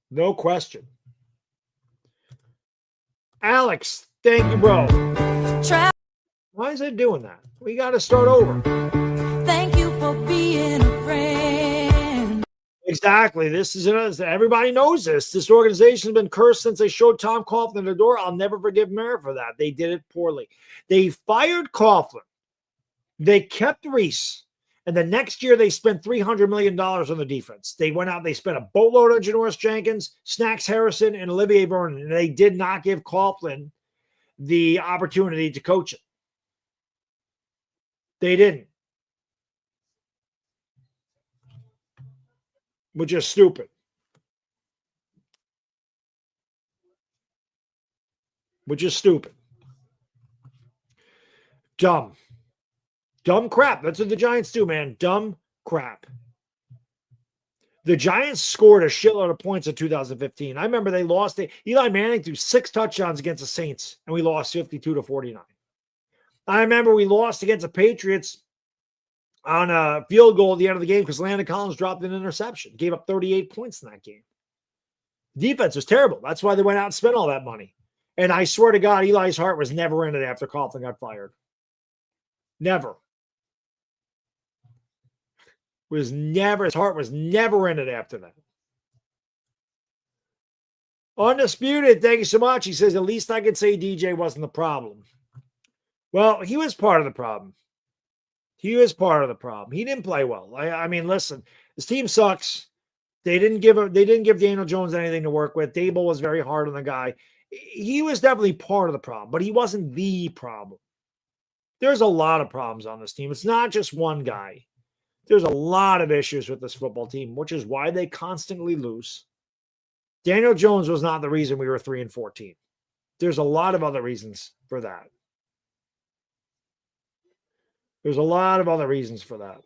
No question. Alex, thank you, bro. Why is it doing that? We got to start over. Thank you for being a friend. Exactly. This is everybody knows this. This organization's been cursed since they showed Tom Coughlin the door. I'll never forgive Mara for that. They did it poorly. They fired Coughlin. They kept Reese. And the next year, they spent $300 million on the defense. They went out, they spent a boatload on Janoris Jenkins, Snacks Harrison, and Olivier Vernon. And they did not give Coughlin the opportunity to coach it. They didn't. Which is stupid. Which is stupid. Dumb. Dumb crap. That's what the Giants do, man. Dumb crap. The Giants scored a shitload of points in 2015. I remember they lost. Eli Manning threw 6 touchdowns against the Saints, and we lost 52-49. I remember we lost against the Patriots on a field goal at the end of the game because Landon Collins dropped an interception. Gave up 38 points in that game. Defense was terrible. That's why they went out and spent all that money. And I swear to God, Eli's heart was never in it after Coughlin got fired. Never. His heart was never in it after that. Undisputed, thank you so much. He says, at least I could say DJ wasn't the problem. Well, he was part of the problem. He was part of the problem. He didn't play well. I mean, listen, this team sucks. They didn't give Daniel Jones anything to work with. Dable was very hard on the guy. He was definitely part of the problem, but he wasn't the problem. There's a lot of problems on this team. It's not just one guy. There's a lot of issues with this football team, which is why they constantly lose. Daniel Jones was not the reason we were 3-14. There's a lot of other reasons for that. There's a lot of other reasons for that.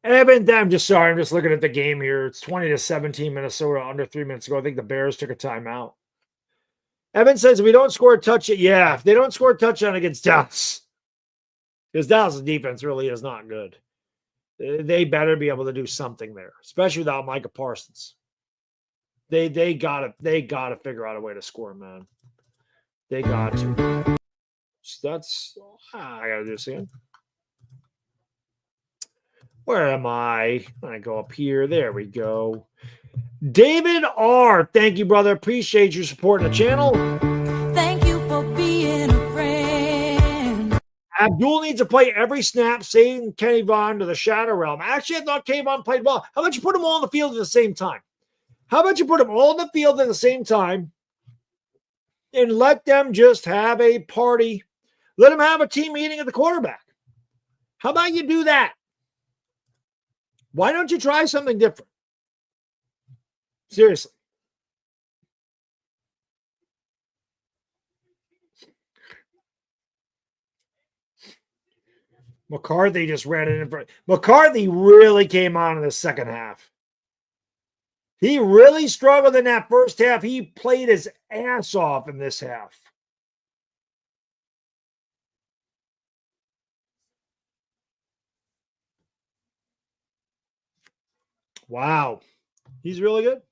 Evan, I'm just looking at the game here. It's 20-17 Minnesota under 3 minutes ago. I think the Bears took a timeout. Evan says, if we don't score a touchdown, if they don't score a touchdown against Dallas, because Dallas' defense really is not good. They better be able to do something there, especially without Micah Parsons. They gotta figure out a way to score, man. They got to. So I gotta do this again. Where am I? I go up here. There we go. David R. Thank you, brother. Appreciate your support in the channel. Thank you for being a friend. Abdul needs to play every snap, saying Kenny Vaughn to the Shadow Realm. Actually, I thought Kenny Vaughn played well. How about you put them all on the field at the same time? How about you put them all on the field at the same time and let them just have a party? Let them have a team meeting at the quarterback. How about you do that? Why don't you try something different? Seriously. McCarthy just ran it in front. McCarthy really came on in the second half. He really struggled in that first half. He played his ass off in this half. Wow. He's really good.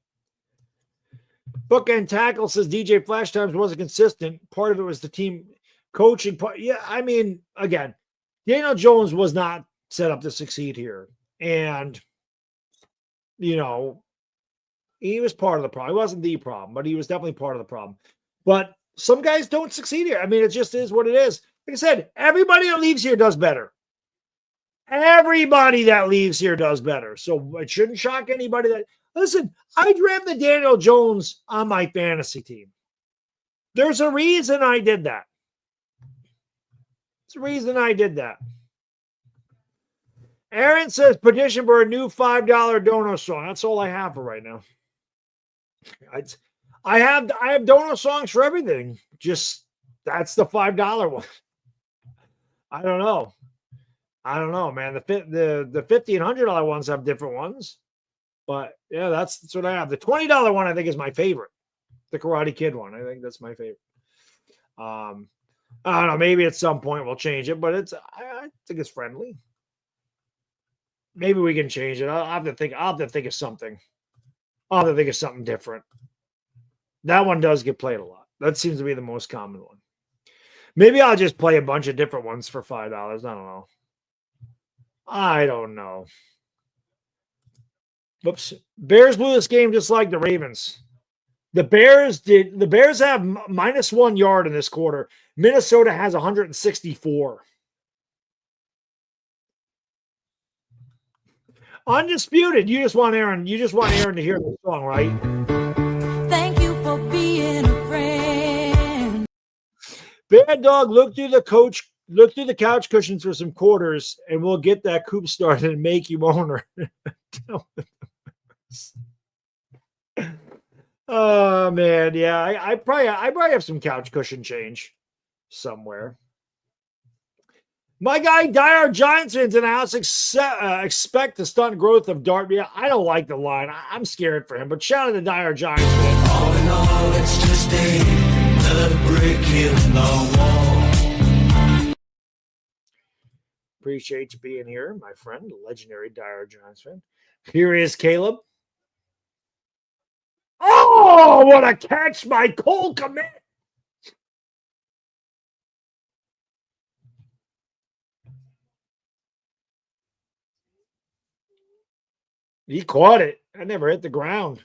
Bookend tackle says DJ Flash Times wasn't consistent. Part of it was the team coaching. Yeah, I mean, again, Daniel Jones was not set up to succeed here. And, you know, he was part of the problem. He wasn't the problem, but he was definitely part of the problem. But some guys don't succeed here. I mean, it just is what it is. Like I said, everybody that leaves here does better. Everybody that leaves here does better. So it shouldn't shock anybody that, listen, I drafted Daniel Jones on my fantasy team. There's a reason I did that. There's a reason I did that. Aaron says, petition for a new $5 Dono song. That's all I have for right now. I have Dono songs for everything. Just that's the $5 one. I don't know. Man. The $50 and $100 ones have different ones. But yeah, that's what I have. The $20 one I think is my favorite. The Karate Kid one. I think that's my favorite. I don't know. Maybe at some point we'll change it, but I think it's friendly. Maybe we can change it. I'll have to think of something. I'll have to think of something different. That one does get played a lot. That seems to be the most common one. Maybe I'll just play a bunch of different ones for $5. I don't know. Oops. Bears blew this game just like the Ravens. The Bears have minus 1 yard in this quarter. Minnesota has 164. Undisputed. You just want Aaron to hear the song, right? Thank you for being a friend. Bad Dog, look through the couch cushions for some quarters, and we'll get that coop started and make you owner. Oh man, yeah. I probably have some couch cushion change somewhere. My guy, Dire Giants fans in the house expect the stunt growth of Dart. Yeah, I don't like the line. I'm scared for him, but shout out to Dire Giants fans. All in all, it's just another brick in the wall. Appreciate you being here, my friend, the legendary Dire Giants fan. Here is Caleb. Oh, what a catch by Cole Kmet. He caught it. I never hit the ground.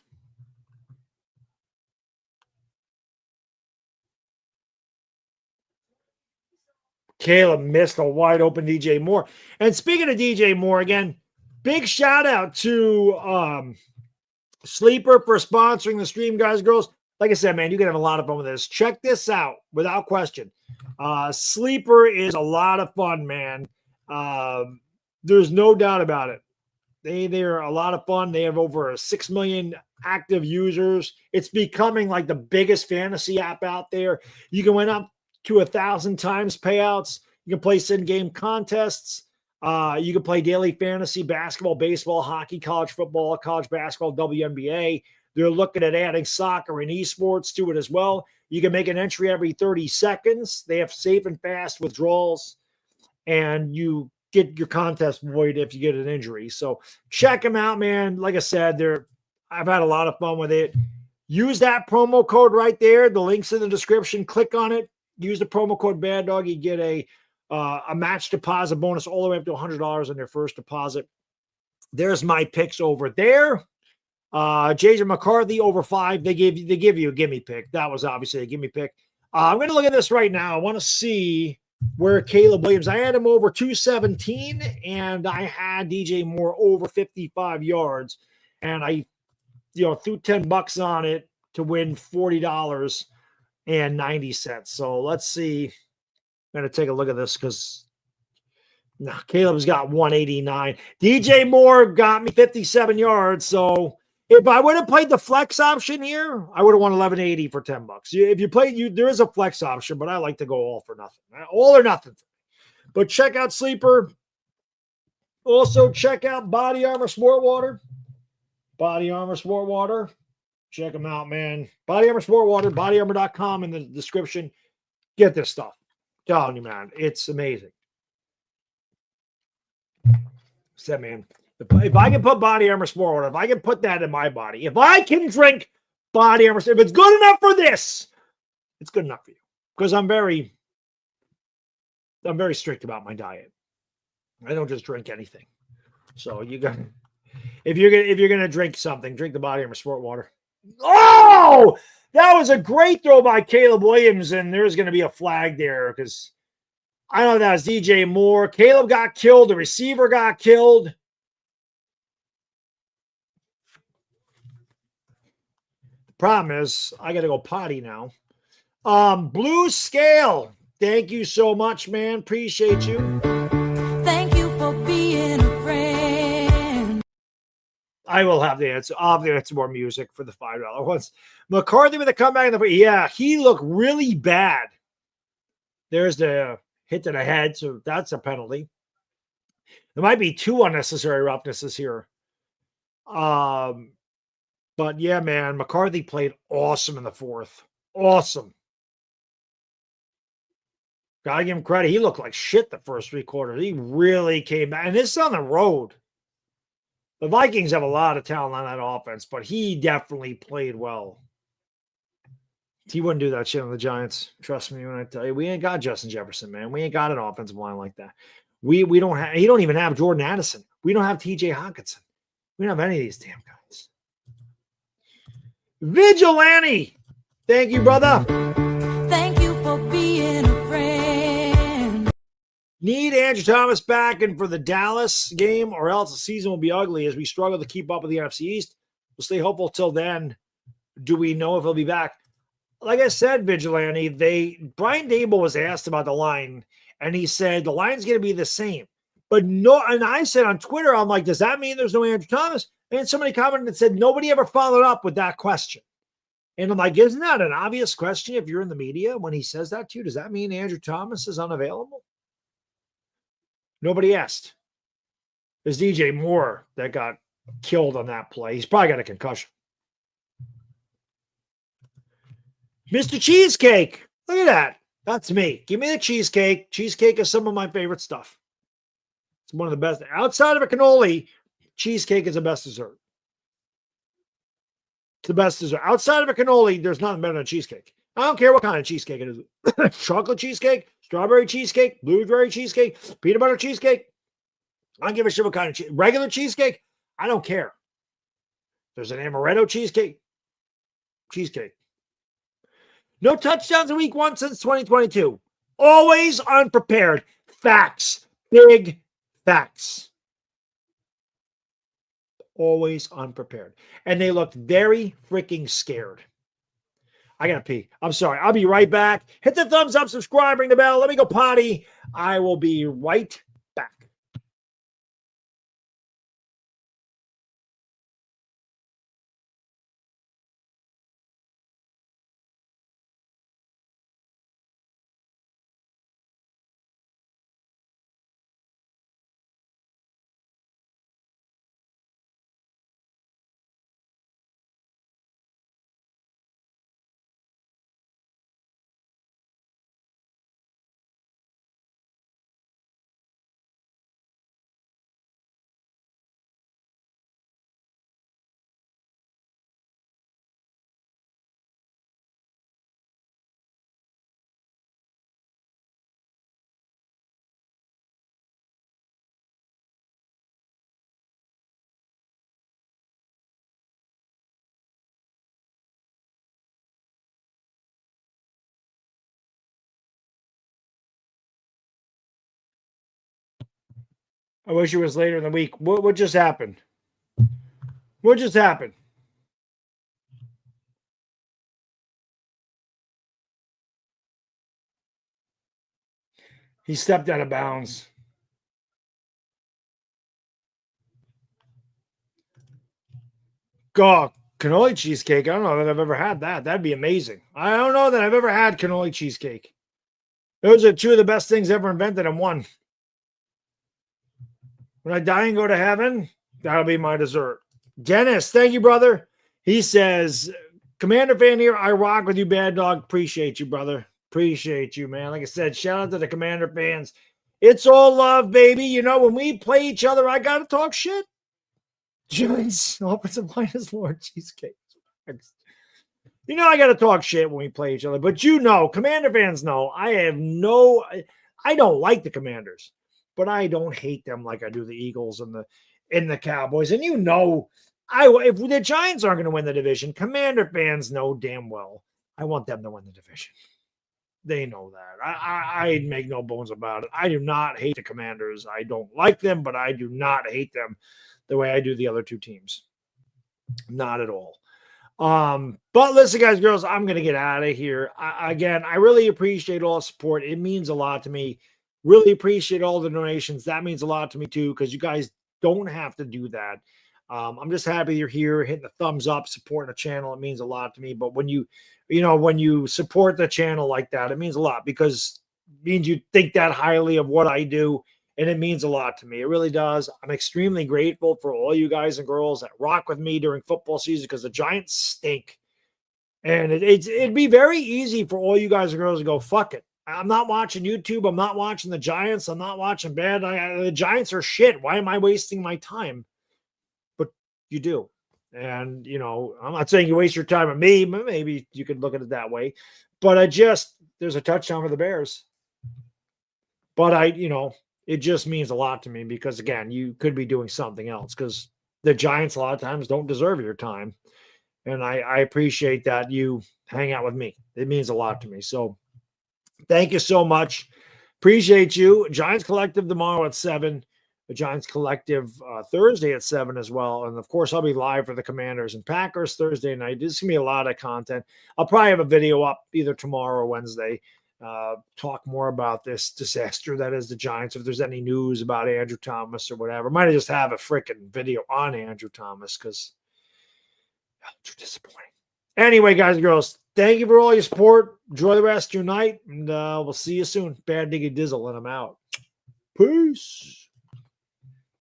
Caleb missed a wide open DJ Moore. And speaking of DJ Moore, again, big shout out to Sleeper for sponsoring the stream, guys, girls. Like I said, man, you can have a lot of fun with this. Check this out without question. Sleeper is a lot of fun, man. There's no doubt about it. They're a lot of fun. They have over 6 million active users. It's becoming like the biggest fantasy app out there. You can win up to 1,000 times payouts. You can play in-game contests. You can play daily fantasy, basketball, baseball, hockey, college football, college basketball, WNBA. They're looking at adding soccer and esports to it as well. You can make an entry every 30 seconds. They have safe and fast withdrawals, and you get your contest void if you get an injury. So check them out, man. Like I said, I've had a lot of fun with it. Use that promo code right there. The link's in the description. Click on it. Use the promo code Baddog. You get a match deposit bonus all the way up to $100 on your first deposit. There's my picks over there. JJ McCarthy over 5. They give you a gimme pick. That was obviously a gimme pick. I'm going to look at this right now. I want to see where Caleb Williams. I had him over 217, and I had DJ Moore over 55 yards, and I, threw $10 on it to win $40.90. So let's see. I'm going to take a look at this because Caleb's got 189. DJ Moore got me 57 yards. So if I would have played the flex option here, I would have won 1180 for $10. If you play, there is a flex option, but I like to go all for nothing, all or nothing. But check out Sleeper. Also check out Body Armor Sport Water. Body Armor Sport Water. Check them out, man. Body Armor Sport Water. BodyArmor.com in the description. Get this stuff. Telling you, man, it's amazing. Said, man, if I can put Body Armor Sport Water, if I can put that in my body, if I can drink Body Armor, if it's good enough for this, it's good enough for you. Because I'm very strict about my diet. I don't just drink anything. So you got, if you're gonna drink something, drink the Body Armor Sport Water. Oh, that was a great throw by Caleb Williams, and there's going to be a flag there because I don't know if that was DJ Moore. Caleb got killed. The receiver got killed. The problem is I got to go potty now. Blue Scale, thank you so much, man. Appreciate you. Thank you for being a friend. I will have the answer. I'll have to add some more music for the $5 ones. McCarthy with a comeback. Yeah, he looked really bad. There's the hit to the head, so that's a penalty. There might be 2 unnecessary roughnesses here. But yeah, man, McCarthy played awesome in the 4th. Awesome. Gotta give him credit. He looked like shit the first 3 quarters. He really came back. And this is on the road. The Vikings have a lot of talent on that offense, but he definitely played well. He wouldn't do that shit on the Giants. Trust me when I tell you, we ain't got Justin Jefferson, man. We ain't got an offensive line like that. We don't have. He don't even have Jordan Addison. We don't have T.J. Hockenson. We don't have any of these damn guys. Vigilante, thank you, brother. Thank you for being a friend. Need Andrew Thomas back in for the Dallas game, or else the season will be ugly as we struggle to keep up with the NFC East. We'll stay hopeful till then. Do we know if he'll be back? Like I said, Vigilante, Brian Dable was asked about the line, and he said the line's going to be the same. But no, and I said on Twitter, I'm like, does that mean there's no Andrew Thomas? And somebody commented and said nobody ever followed up with that question. And I'm like, isn't that an obvious question if you're in the media when he says that to you? Does that mean Andrew Thomas is unavailable? Nobody asked. There's DJ Moore that got killed on that play. He's probably got a concussion. Mr. Cheesecake. Look at that. That's me. Give me the cheesecake. Cheesecake is some of my favorite stuff. It's one of the best. Outside of a cannoli, cheesecake is the best dessert. It's the best dessert. Outside of a cannoli, there's nothing better than cheesecake. I don't care what kind of cheesecake it is. Chocolate cheesecake, strawberry cheesecake, blueberry cheesecake, peanut butter cheesecake. I don't give a shit what kind of regular cheesecake. I don't care. There's an amaretto cheesecake. Cheesecake. No touchdowns in week 1 since 2022. Always unprepared. Facts. Big facts. Always unprepared. And they looked very freaking scared. I gotta pee. I'm sorry. I'll be right back. Hit the thumbs up, subscribe, ring the bell. Let me go potty. I will be right back. I wish it was later in the week. What just happened? What just happened? He stepped out of bounds. God, cannoli cheesecake. I don't know that I've ever had that. That'd be amazing. I don't know that I've ever had cannoli cheesecake. Those are 2 of the best things ever invented in one. When I die and go to heaven, that'll be my dessert. Dennis, thank you, brother. He says, Commander fan here. I rock with you, Bad Dog. Appreciate you, brother. Appreciate you, man. Like I said, shout out to the Commander fans. It's all love, baby. You know, when we play each other, I got to talk shit. Giants, offensive line is Lord Cheesecake. You know, I got to talk shit when we play each other. But you know, Commander fans know, I don't like the Commanders, but I don't hate them like I do the Eagles and the Cowboys. And you know, if the Giants aren't going to win the division, Commander fans know damn well I want them to win the division. They know that. I make no bones about it. I do not hate the Commanders. I don't like them, but I do not hate them the way I do the other 2 teams. Not at all. But listen, guys, girls, I'm going to get out of here. Again, I really appreciate all the support. It means a lot to me. Really appreciate all the donations. That means a lot to me too, because you guys don't have to do that. I'm just happy you're here, hitting the thumbs up, supporting the channel. It means a lot to me. But when you support the channel like that, it means a lot, because it means you think that highly of what I do. And it means a lot to me. It really does. I'm extremely grateful for all you guys and girls that rock with me during football season, because the Giants stink. And it'd be very easy for all you guys and girls to go, fuck it. I'm not watching YouTube. I'm not watching the Giants. I'm not watching bad. The Giants are shit. Why am I wasting my time? But you do. And, you know, I'm not saying you waste your time on me. Maybe you could look at it that way. But there's a touchdown for the Bears. But it just means a lot to me, because, again, you could be doing something else, because the Giants a lot of times don't deserve your time. And I appreciate that you hang out with me. It means a lot to me. So thank you so much. Appreciate you. Giants Collective tomorrow at 7. The Giants Collective Thursday at 7 as well. And, of course, I'll be live for the Commanders and Packers Thursday night. This is going to be a lot of content. I'll probably have a video up either tomorrow or Wednesday. Talk more about this disaster that is the Giants. If there's any news about Andrew Thomas or whatever, might just have a freaking video on Andrew Thomas, because too disappointing. Anyway, guys and girls, thank you for all your support. Enjoy the rest of your night, and we'll see you soon. Bad Diggy Dizzle, and I'm out. Peace.